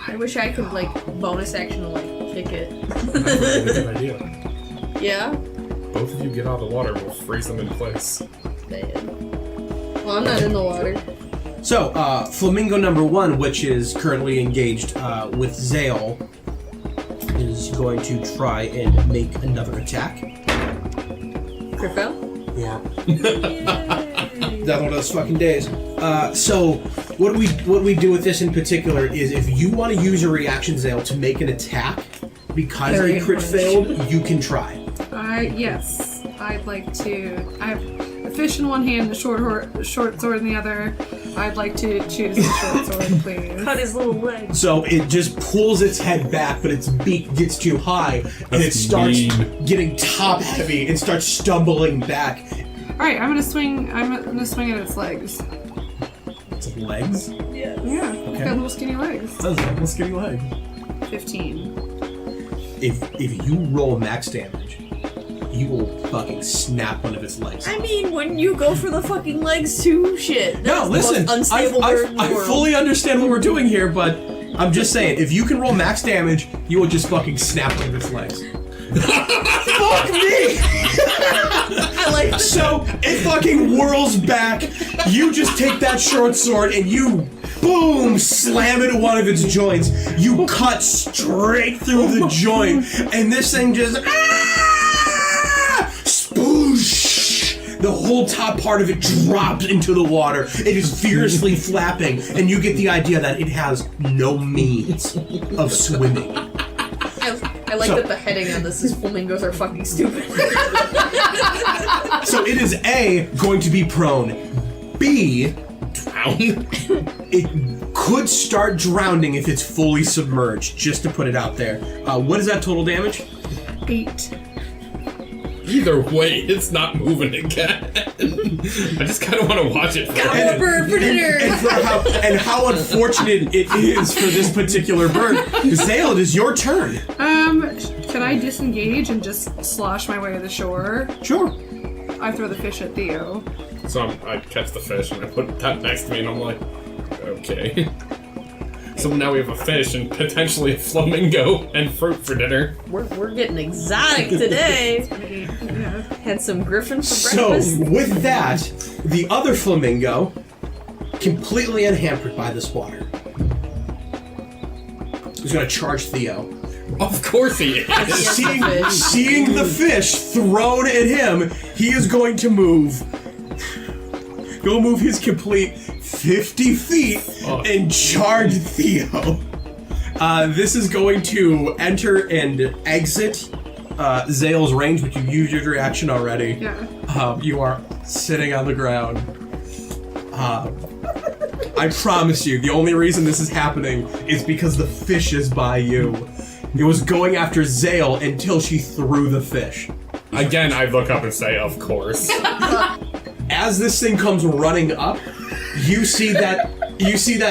[SPEAKER 5] I wish I could, like, bonus action to, like, kick it.
[SPEAKER 4] That's a good idea.
[SPEAKER 5] Yeah?
[SPEAKER 4] Both of you get out of the water, we'll freeze them in place.
[SPEAKER 5] Man. Well, I'm not in the water.
[SPEAKER 2] So Flamingo number 1, which is currently engaged with Zale, is going to try and make another attack.
[SPEAKER 5] Peril?
[SPEAKER 2] Yeah. That's one of those fucking days. So what we do with this in particular is if you want to use a reaction, Zale, to make an attack because
[SPEAKER 5] Very
[SPEAKER 2] a crit
[SPEAKER 5] much.
[SPEAKER 2] failed, you can try.
[SPEAKER 3] Yes. I'd like to. I have a fish in one hand, a short sword in the other. I'd like to choose the short sword, please.
[SPEAKER 5] Cut his little leg.
[SPEAKER 2] So it just pulls its head back, but its beak gets too high, and it
[SPEAKER 4] That's
[SPEAKER 2] starts
[SPEAKER 4] mean.
[SPEAKER 2] getting top heavy and starts stumbling back.
[SPEAKER 3] All right, I'm gonna swing. I'm gonna swing at its legs.
[SPEAKER 2] Its legs?
[SPEAKER 5] Yeah.
[SPEAKER 3] Yeah, it's got little skinny legs.
[SPEAKER 2] That's a little skinny leg.
[SPEAKER 3] 15.
[SPEAKER 2] If you roll max damage, you will fucking snap one of its legs.
[SPEAKER 5] I mean, wouldn't you go for the fucking legs too? Shit.
[SPEAKER 2] No,
[SPEAKER 5] That's the
[SPEAKER 2] listen,
[SPEAKER 5] most unstable bird in the
[SPEAKER 2] I
[SPEAKER 5] world.
[SPEAKER 2] fully understand what we're doing here, but I'm just saying, if you can roll max damage, you will just fucking snap one of its legs. Fuck me!
[SPEAKER 5] I like this.
[SPEAKER 2] So, it fucking whirls back, you just take that short sword and you, boom, slam into one of its joints. You cut straight through the joint, and this thing just, spoosh! The whole top part of it drops into the water. It is fiercely flapping, and you get the idea that it has no means of swimming.
[SPEAKER 5] I like
[SPEAKER 2] So-
[SPEAKER 5] that the heading on this is flamingos are fucking stupid.
[SPEAKER 2] So it is A, going to be prone. B,
[SPEAKER 4] Drown?
[SPEAKER 2] it could start drowning if it's fully submerged, just to put it out there. What is that total damage?
[SPEAKER 3] 8.
[SPEAKER 4] Either way, it's not moving again. I just kind of want to watch it.
[SPEAKER 5] Got more bird for dinner.
[SPEAKER 2] And how unfortunate it is for this particular bird. Zale, it is your turn.
[SPEAKER 3] Can I disengage and just slosh my way to the shore?
[SPEAKER 2] Sure.
[SPEAKER 3] I throw the fish at Theo.
[SPEAKER 4] So I catch the fish and I put that next to me and I'm like, okay. So now we have a fish and potentially a flamingo and fruit for dinner.
[SPEAKER 5] We're getting exotic today.
[SPEAKER 3] Yeah.
[SPEAKER 5] Had some griffin for
[SPEAKER 2] So,
[SPEAKER 5] breakfast.
[SPEAKER 2] with that, the other flamingo, completely unhampered by this water, is going to charge Theo.
[SPEAKER 4] Of course he is.
[SPEAKER 5] Yes, the fish.
[SPEAKER 2] Seeing the fish thrown at him, he is going to move. Go move his complete 50 feet and charge Theo. This is going to enter and exit Zale's range, but you used your reaction already.
[SPEAKER 3] Yeah.
[SPEAKER 2] You are sitting on the ground. I promise you, the only reason this is happening is because the fish is by you. It was going after Zale until she threw the fish.
[SPEAKER 4] Again, I look up and say, of course.
[SPEAKER 2] As this thing comes running up, you see that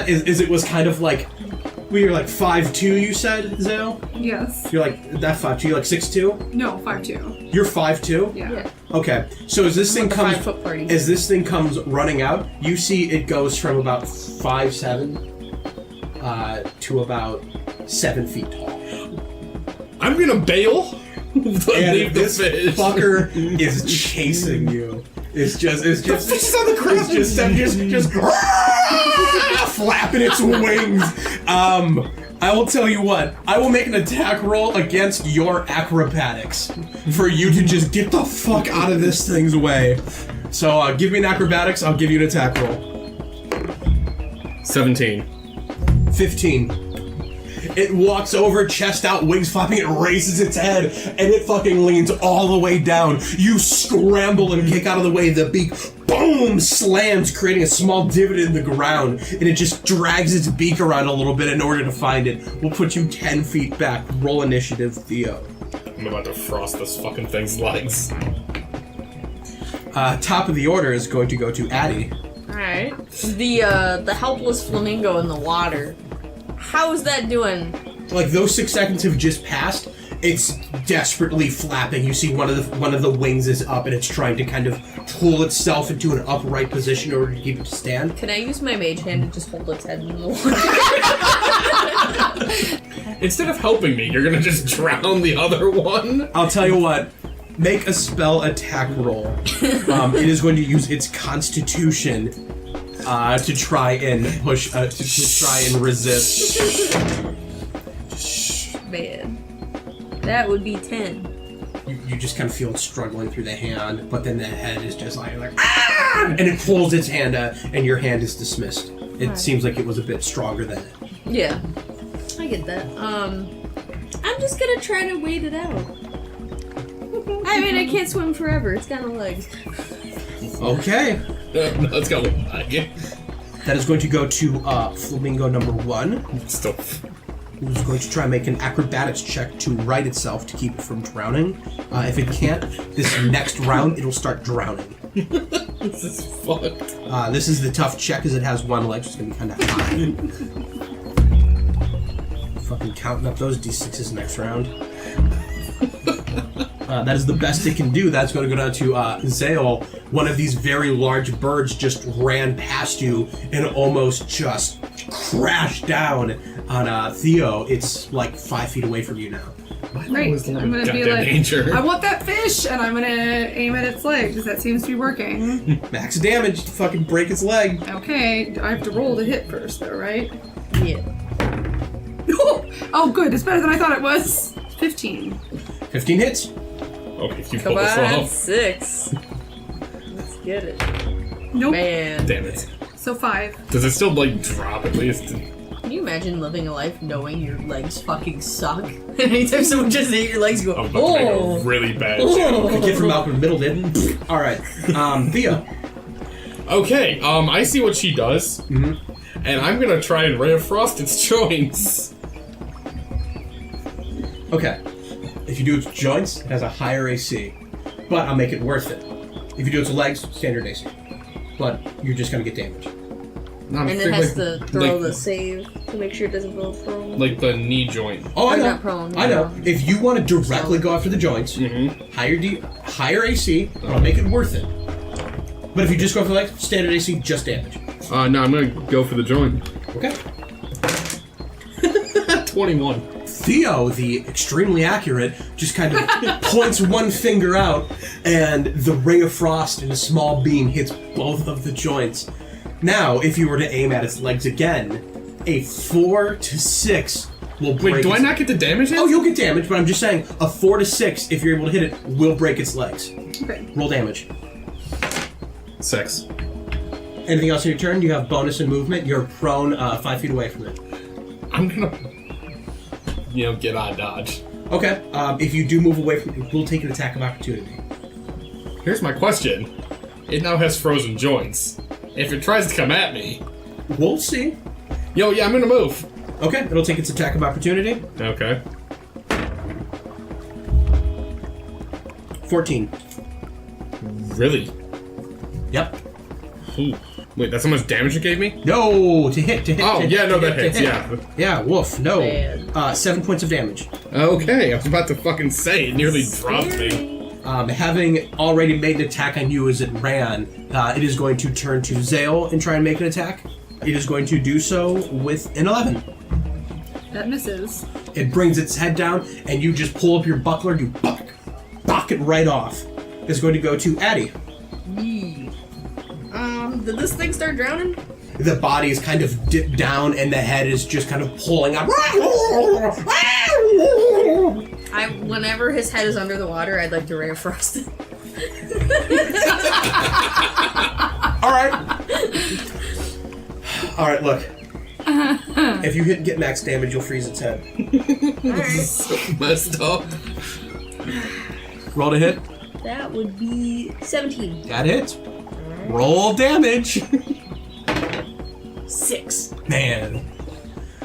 [SPEAKER 2] as it was kind of like, we were like 5'2", you said, Zale?
[SPEAKER 3] Yes.
[SPEAKER 2] You're like, that 5'2", you're like 6'2"?
[SPEAKER 3] No, 5'2".
[SPEAKER 2] You're 5'2"?
[SPEAKER 3] Yeah.
[SPEAKER 2] Okay, so as this thing
[SPEAKER 5] the
[SPEAKER 2] comes,
[SPEAKER 5] 5-foot party.
[SPEAKER 2] as this thing comes running out, you see it goes from about 5'7", to about 7 feet tall.
[SPEAKER 4] I'm gonna bail.
[SPEAKER 2] And this fucker is chasing you. It's just on the ground. It's just flapping its wings. I will tell you what. I will make an attack roll against your acrobatics for you to just get the fuck out of this thing's way. So give me an acrobatics. I'll give you an attack roll.
[SPEAKER 4] 17.
[SPEAKER 2] 15. It walks over, chest out, wings flapping, it raises its head, and it fucking leans all the way down. You scramble and kick out of the way, the beak, boom, slams, creating a small divot in the ground, and it just drags its beak around a little bit in order to find it. We'll put you 10 feet back. Roll initiative, Theo.
[SPEAKER 4] I'm about to frost this fucking thing's legs.
[SPEAKER 2] Top of the order is going to go to Addie.
[SPEAKER 5] Alright. The helpless flamingo in the water. How is that doing?
[SPEAKER 2] Like, those 6 seconds have just passed. It's desperately flapping. You see one of the wings is up, and it's trying to kind of pull itself into an upright position in order to keep it to stand.
[SPEAKER 5] Can I use my mage hand to just hold its head in the water?
[SPEAKER 4] Instead of helping me, you're gonna just drown the other one?
[SPEAKER 2] I'll tell you what. Make a spell attack roll. It is going to use its constitution to try and push, to try and resist.
[SPEAKER 5] Man. That would be 10.
[SPEAKER 2] You just kind of feel it struggling through the hand, but then the head is just like ah! And it pulls its hand out, and your hand is dismissed. It seems like it was a bit stronger than it.
[SPEAKER 5] Yeah. I get that. I'm just gonna try to wait it out. I mean, I can't swim forever. It's got no legs.
[SPEAKER 2] Okay.
[SPEAKER 4] No, let's go.
[SPEAKER 2] That is going to go to Flamingo number 1.
[SPEAKER 4] Still.
[SPEAKER 2] Who's going to try and make an acrobatics check to right itself to keep it from drowning. If it can't, this next round, it'll start drowning.
[SPEAKER 4] This is fucked.
[SPEAKER 2] This is the tough check as it has 1 leg, so it's going to be kind of high. Fucking counting up those d6s next round. That is the best it can do. That's going to go down to Zael. One of these very large birds just ran past you and almost just crashed down on Theo. It's like 5 feet away from you now.
[SPEAKER 3] Great. I'm gonna be like, danger. I want that fish, and I'm gonna aim at its leg because that seems to be working.
[SPEAKER 2] Max damage to fucking break its leg.
[SPEAKER 3] Okay, I have to roll to hit first, though, right?
[SPEAKER 5] Yeah.
[SPEAKER 3] Oh, good. It's better than I thought it was. 15.
[SPEAKER 2] 15 hits.
[SPEAKER 4] Okay, you
[SPEAKER 5] Come
[SPEAKER 4] pull this
[SPEAKER 5] on,
[SPEAKER 4] off.
[SPEAKER 5] 6. Let's get it.
[SPEAKER 3] Nope.
[SPEAKER 5] Man.
[SPEAKER 4] Damn it.
[SPEAKER 3] So 5.
[SPEAKER 4] Does it still, like, drop at least?
[SPEAKER 5] Can you imagine living a life knowing your legs fucking suck? Anytime someone just hit your legs, you go,
[SPEAKER 4] I'm about to make a really bad joke.
[SPEAKER 2] The kid from Malcolm Middle did. Alright. Theo.
[SPEAKER 4] Okay, I see what she does.
[SPEAKER 2] Mm-hmm.
[SPEAKER 4] And I'm gonna try and ray of frost its joints.
[SPEAKER 2] Okay. If you do its joints, it has a higher AC. But I'll make it worth it. If you do its legs, standard AC. But you're just gonna get damage.
[SPEAKER 5] And it has to throw the save to make sure it doesn't go prone.
[SPEAKER 4] Like the knee joint.
[SPEAKER 2] Oh, I know.
[SPEAKER 5] Not prone,
[SPEAKER 2] I know. If you want to directly go after the joints, higher AC, I'll make it worth it. But if you just go for the legs, standard AC, just damage.
[SPEAKER 4] No, I'm gonna go for the joint.
[SPEAKER 2] Okay.
[SPEAKER 4] 21.
[SPEAKER 2] Theo, the extremely accurate, just kind of points one finger out, and the ray of frost in a small beam hits both of the joints. Now, if you were to aim at its legs again, a 4 to 6 will break.
[SPEAKER 4] Wait, do I not get the damage?
[SPEAKER 2] Oh, you'll get damage, but I'm just saying a 4 to 6, if you're able to hit it, will break its legs.
[SPEAKER 3] Okay.
[SPEAKER 2] Roll damage.
[SPEAKER 4] 6.
[SPEAKER 2] Anything else in your turn? You have bonus and movement. You're prone 5 feet away from it.
[SPEAKER 4] I'm gonna, get out of dodge.
[SPEAKER 2] Okay. If you do move away from it, we'll take an attack of opportunity.
[SPEAKER 4] Here's my question. It now has frozen joints. If it tries to come at me...
[SPEAKER 2] We'll see.
[SPEAKER 4] Yeah, I'm gonna move.
[SPEAKER 2] Okay, it'll take its attack of opportunity.
[SPEAKER 4] Okay.
[SPEAKER 2] 14.
[SPEAKER 4] Really?
[SPEAKER 2] Yep.
[SPEAKER 4] Ooh. Wait, that's how much damage it gave me?
[SPEAKER 2] No, to hit.
[SPEAKER 4] Oh, yeah, no, that hits, yeah.
[SPEAKER 2] Yeah, woof, no.
[SPEAKER 5] Man.
[SPEAKER 2] 7 points of damage.
[SPEAKER 4] Okay, I was about to fucking say, it nearly dropped me.
[SPEAKER 2] Having already made an attack on you as it ran, it is going to turn to Zael and try and make an attack. It is going to do so with an 11.
[SPEAKER 3] That misses.
[SPEAKER 2] It brings its head down, and you just pull up your buckler, you bock it right off. It's going to go to Addie.
[SPEAKER 5] Did this thing start drowning?
[SPEAKER 2] The body is kind of dipped down, and the head is just kind of pulling up.
[SPEAKER 5] Whenever his head is under the water, I'd like to ray of frost it.
[SPEAKER 2] All right, look. If you get max damage, you'll freeze its head.
[SPEAKER 4] So messed up.
[SPEAKER 2] Roll to hit.
[SPEAKER 5] That would be 17.
[SPEAKER 2] That hits. Roll damage.
[SPEAKER 5] 6.
[SPEAKER 2] Man.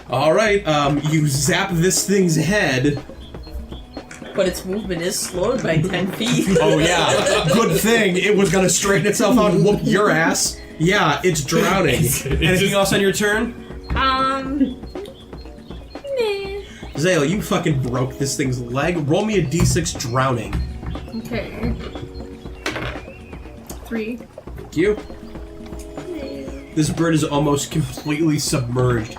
[SPEAKER 2] All right. You zap this thing's head.
[SPEAKER 5] But its movement is slowed by 10 feet.
[SPEAKER 2] Oh yeah. Good thing it was gonna straighten itself out and whoop your ass. Yeah, it's drowning. Anything else on your turn?
[SPEAKER 5] Nah.
[SPEAKER 2] Zale, you fucking broke this thing's leg. Roll me a d6 drowning.
[SPEAKER 3] Okay. 3.
[SPEAKER 2] Thank you. This bird is almost completely submerged.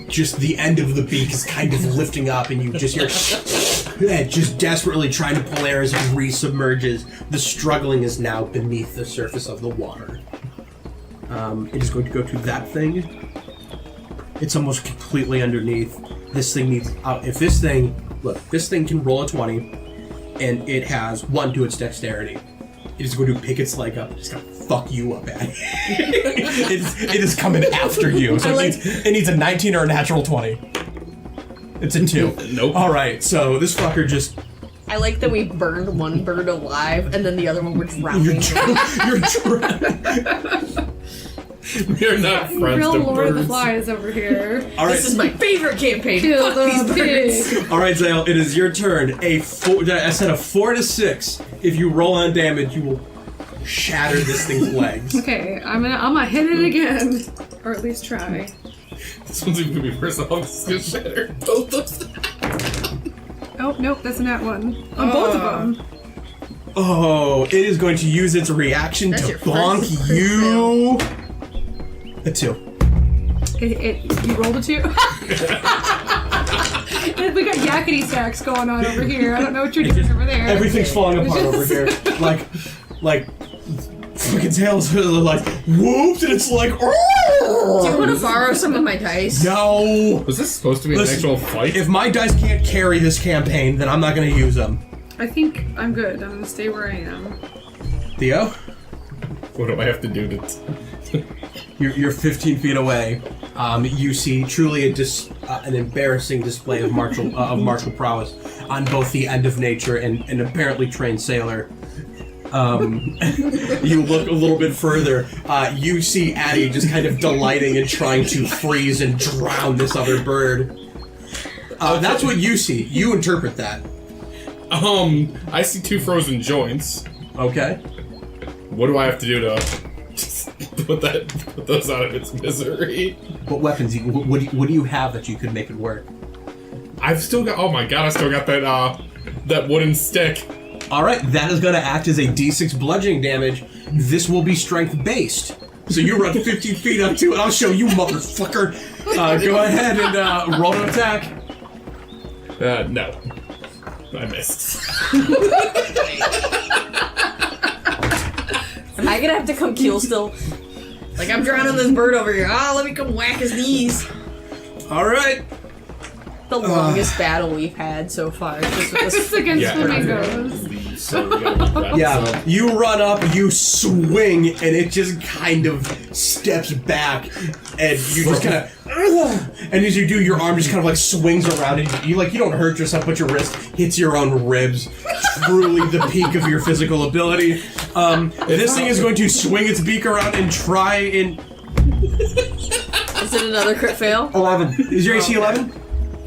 [SPEAKER 2] Just the end of the beak is kind of lifting up, and you just hear just desperately trying to pull air as it re-submerges. The struggling is now beneath the surface of the water. It is going to go to that thing. It's almost completely underneath. This thing needs... if this thing... Look, this thing can roll a 20, and it has 1 to its dexterity. It is going to pick its leg up. It's going to fuck you up, Annie. it is coming after you. So it needs a 19 or a natural 20. It's a 2.
[SPEAKER 4] Nope.
[SPEAKER 2] All right, so this fucker just...
[SPEAKER 5] I like that we burned one bird alive, and then the other one we're drowning.
[SPEAKER 2] You're
[SPEAKER 4] We're not friends
[SPEAKER 3] Real
[SPEAKER 4] to
[SPEAKER 3] Lord of the
[SPEAKER 4] birds.
[SPEAKER 3] Flies over here.
[SPEAKER 2] All right.
[SPEAKER 5] This is my favorite campaign.
[SPEAKER 3] Kill
[SPEAKER 5] Fuck these
[SPEAKER 3] the
[SPEAKER 5] birds.
[SPEAKER 3] pig.
[SPEAKER 2] All right, Zale, it is your turn. I said a 4 to 6. If you roll on damage, you will shatter this thing's legs.
[SPEAKER 3] Okay, I'm gonna hit it again, or at least try.
[SPEAKER 4] This one's even gonna be first off. This is gonna shatter both of them.
[SPEAKER 3] Oh nope, that's a nat 1 on both of them.
[SPEAKER 2] Oh, it is going to use its reaction
[SPEAKER 5] That's
[SPEAKER 2] to
[SPEAKER 5] your first
[SPEAKER 2] bonk
[SPEAKER 5] crit
[SPEAKER 2] you. A 2.
[SPEAKER 3] You rolled a 2. We got yakety stacks going on over here. I don't know what you're doing over there.
[SPEAKER 2] Everything's falling apart over here. Like fucking tails like whoops, and it's like.
[SPEAKER 5] Do you want to borrow some of my dice?
[SPEAKER 2] No.
[SPEAKER 4] Was this supposed to be an actual fight?
[SPEAKER 2] If my dice can't carry this campaign, then I'm not going to use them.
[SPEAKER 3] I think I'm good. I'm gonna stay where I am.
[SPEAKER 2] Theo,
[SPEAKER 4] What do I have to do to...
[SPEAKER 2] you're 15 feet away. You see truly an embarrassing display of martial prowess on both the end of nature and an apparently trained sailor. You look a little bit further. You see Addie just kind of delighting in trying to freeze and drown this other bird. That's what you see. You interpret that.
[SPEAKER 4] I see 2 frozen joints.
[SPEAKER 2] Okay.
[SPEAKER 4] What do I have to do to just put those out of its misery?
[SPEAKER 2] What weapons? What do you have that you could make it work?
[SPEAKER 4] I've still got... Oh my god, I still got that wooden stick.
[SPEAKER 2] All right, that is going to act as a d6 bludgeoning damage. This will be strength based. So you run 15 feet up to it. I'll show you, motherfucker. Go ahead and roll an attack.
[SPEAKER 4] No. I missed.
[SPEAKER 5] Am I gonna have to come kill still? Like, I'm drowning this bird over here. Let me come whack his knees.
[SPEAKER 2] All right.
[SPEAKER 5] The longest battle we've had so far. Just with
[SPEAKER 3] It's
[SPEAKER 5] this
[SPEAKER 3] against
[SPEAKER 4] Yeah.
[SPEAKER 3] flamingos.
[SPEAKER 4] So we gotta wrap this
[SPEAKER 2] Yeah,
[SPEAKER 4] up.
[SPEAKER 2] you run up, you swing, and it just kind of steps back, and you just kind of, and as you do, your arm just kind of like swings around, and you don't hurt yourself, but your wrist hits your own ribs. Truly the peak of your physical ability. This thing is going to swing its beak around and try and...
[SPEAKER 5] Is it another crit fail?
[SPEAKER 2] 11. Is your AC 11?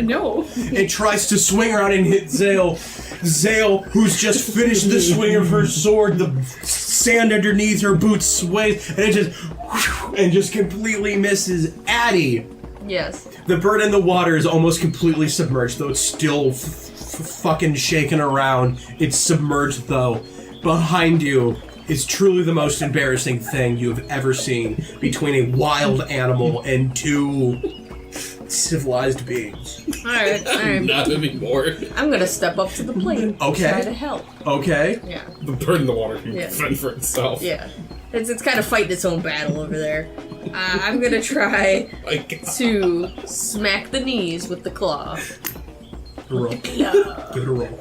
[SPEAKER 3] No.
[SPEAKER 2] It tries to swing around and hit Zale. Zale, who's just finished the swing of her sword, the sand underneath her boots sways, and it just completely misses Addie.
[SPEAKER 5] Yes.
[SPEAKER 2] The bird in the water is almost completely submerged, though it's still fucking shaking around. It's submerged, though. Behind you, is truly the most embarrassing thing you have ever seen between a wild animal and two civilized beings.
[SPEAKER 5] Alright.
[SPEAKER 4] Not anymore.
[SPEAKER 5] I'm gonna step up to the plate.
[SPEAKER 2] Okay.
[SPEAKER 5] Try to help.
[SPEAKER 2] Okay.
[SPEAKER 5] Yeah.
[SPEAKER 4] The bird in the water can
[SPEAKER 5] Yeah.
[SPEAKER 4] fend for itself.
[SPEAKER 5] Yeah. It's kind of fighting its own battle over there. I'm gonna try to smack the knees with the claw.
[SPEAKER 2] Roll. Give it a roll.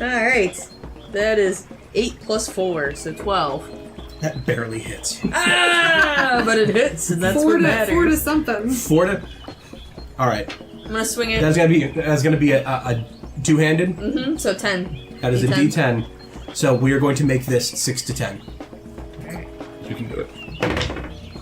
[SPEAKER 5] Alright. That is 8 plus 4, so 12.
[SPEAKER 2] That barely hits.
[SPEAKER 5] But it hits, and that's
[SPEAKER 3] Four
[SPEAKER 5] what
[SPEAKER 3] to
[SPEAKER 5] matters.
[SPEAKER 3] something.
[SPEAKER 2] 4 to. All right.
[SPEAKER 5] I'm gonna swing it.
[SPEAKER 2] That's gonna be a two-handed.
[SPEAKER 5] So 10.
[SPEAKER 2] That is a D10. So we are going to make this 6 to 10.
[SPEAKER 4] You can do it.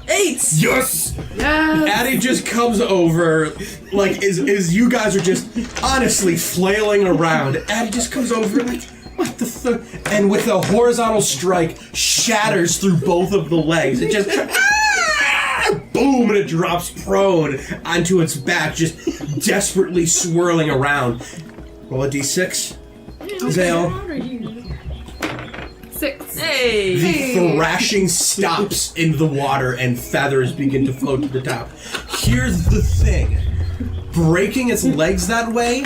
[SPEAKER 5] 8!
[SPEAKER 2] Yes.
[SPEAKER 3] Yes.
[SPEAKER 2] Addie just comes over, like as you guys are just honestly flailing around. Addie just comes over like, what the and with a horizontal strike, shatters through both of the legs. It just boom, and it drops prone onto its back, just desperately swirling around. Roll a d6. Zale.
[SPEAKER 3] 6.
[SPEAKER 5] Hey!
[SPEAKER 2] The thrashing stops in the water and feathers begin to float to the top. Here's the thing. Breaking its legs that way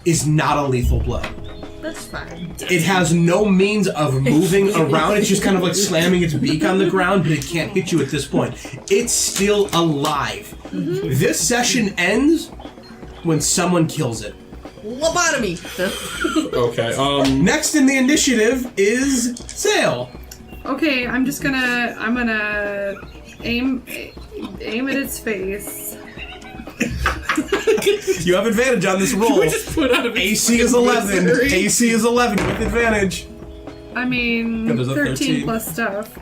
[SPEAKER 2] is not a lethal blow.
[SPEAKER 5] That's fine.
[SPEAKER 2] It has no means of moving around. It's just kind of like slamming its beak on the ground, but it can't hit you at this point. It's still alive. This session ends when someone kills it.
[SPEAKER 5] Lobotomy!
[SPEAKER 4] Okay,
[SPEAKER 2] Next in the initiative is Zale.
[SPEAKER 3] Okay, I'm gonna aim at its face.
[SPEAKER 2] You have advantage on this roll.
[SPEAKER 4] put out
[SPEAKER 2] AC is 11. AC is 11 with advantage.
[SPEAKER 3] I mean,
[SPEAKER 2] Yeah, there's a
[SPEAKER 3] 13
[SPEAKER 2] 13.
[SPEAKER 3] plus stuff.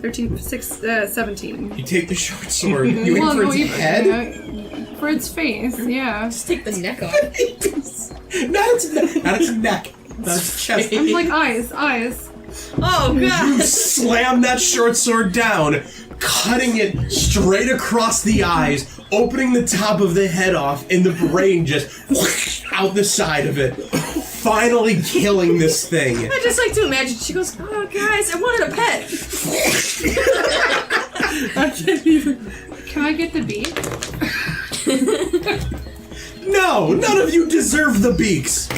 [SPEAKER 3] 13, 17.
[SPEAKER 2] You take the short sword. You aim for its head?
[SPEAKER 3] For its face, yeah.
[SPEAKER 5] Just take the neck off.
[SPEAKER 2] Not its neck. Not its chest.
[SPEAKER 3] I'm like eyes.
[SPEAKER 5] Oh,
[SPEAKER 2] You
[SPEAKER 5] God!
[SPEAKER 2] slam that short sword down, cutting it straight across the eyes, opening the top of the head off, and the brain just whoosh out the side of it, finally killing this thing.
[SPEAKER 5] I just like to imagine, she goes, oh, guys, I wanted a pet!
[SPEAKER 4] I can't even.
[SPEAKER 3] Can I get the beak?
[SPEAKER 2] No, none of you deserve the beaks.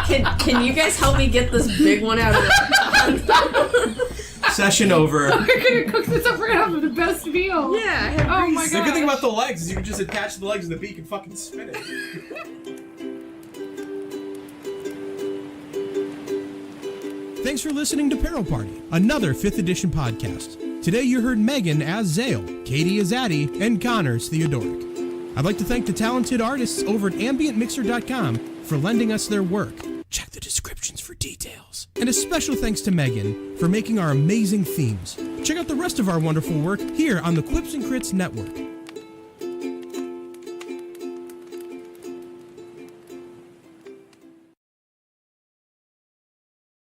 [SPEAKER 5] Can you guys help me get this big one out of the...
[SPEAKER 2] Session over.
[SPEAKER 3] We're gonna cook this up right after the best meal.
[SPEAKER 5] Yeah, I have
[SPEAKER 3] Oh
[SPEAKER 5] grease.
[SPEAKER 3] my
[SPEAKER 2] The
[SPEAKER 3] god.
[SPEAKER 2] good thing about the legs is you can just attach the legs to the beak and fucking spin it. Thanks for listening to Peril Party, another 5th edition podcast. Today you heard Megan as Zale, Katie as Addie, and Connor as Theodoric. I'd like to thank the talented artists over at ambientmixer.com for lending us their work. Check the descriptions for details. And a special thanks to Megan for making our amazing themes. Check out the rest of our wonderful work here on the Quips and Crits Network.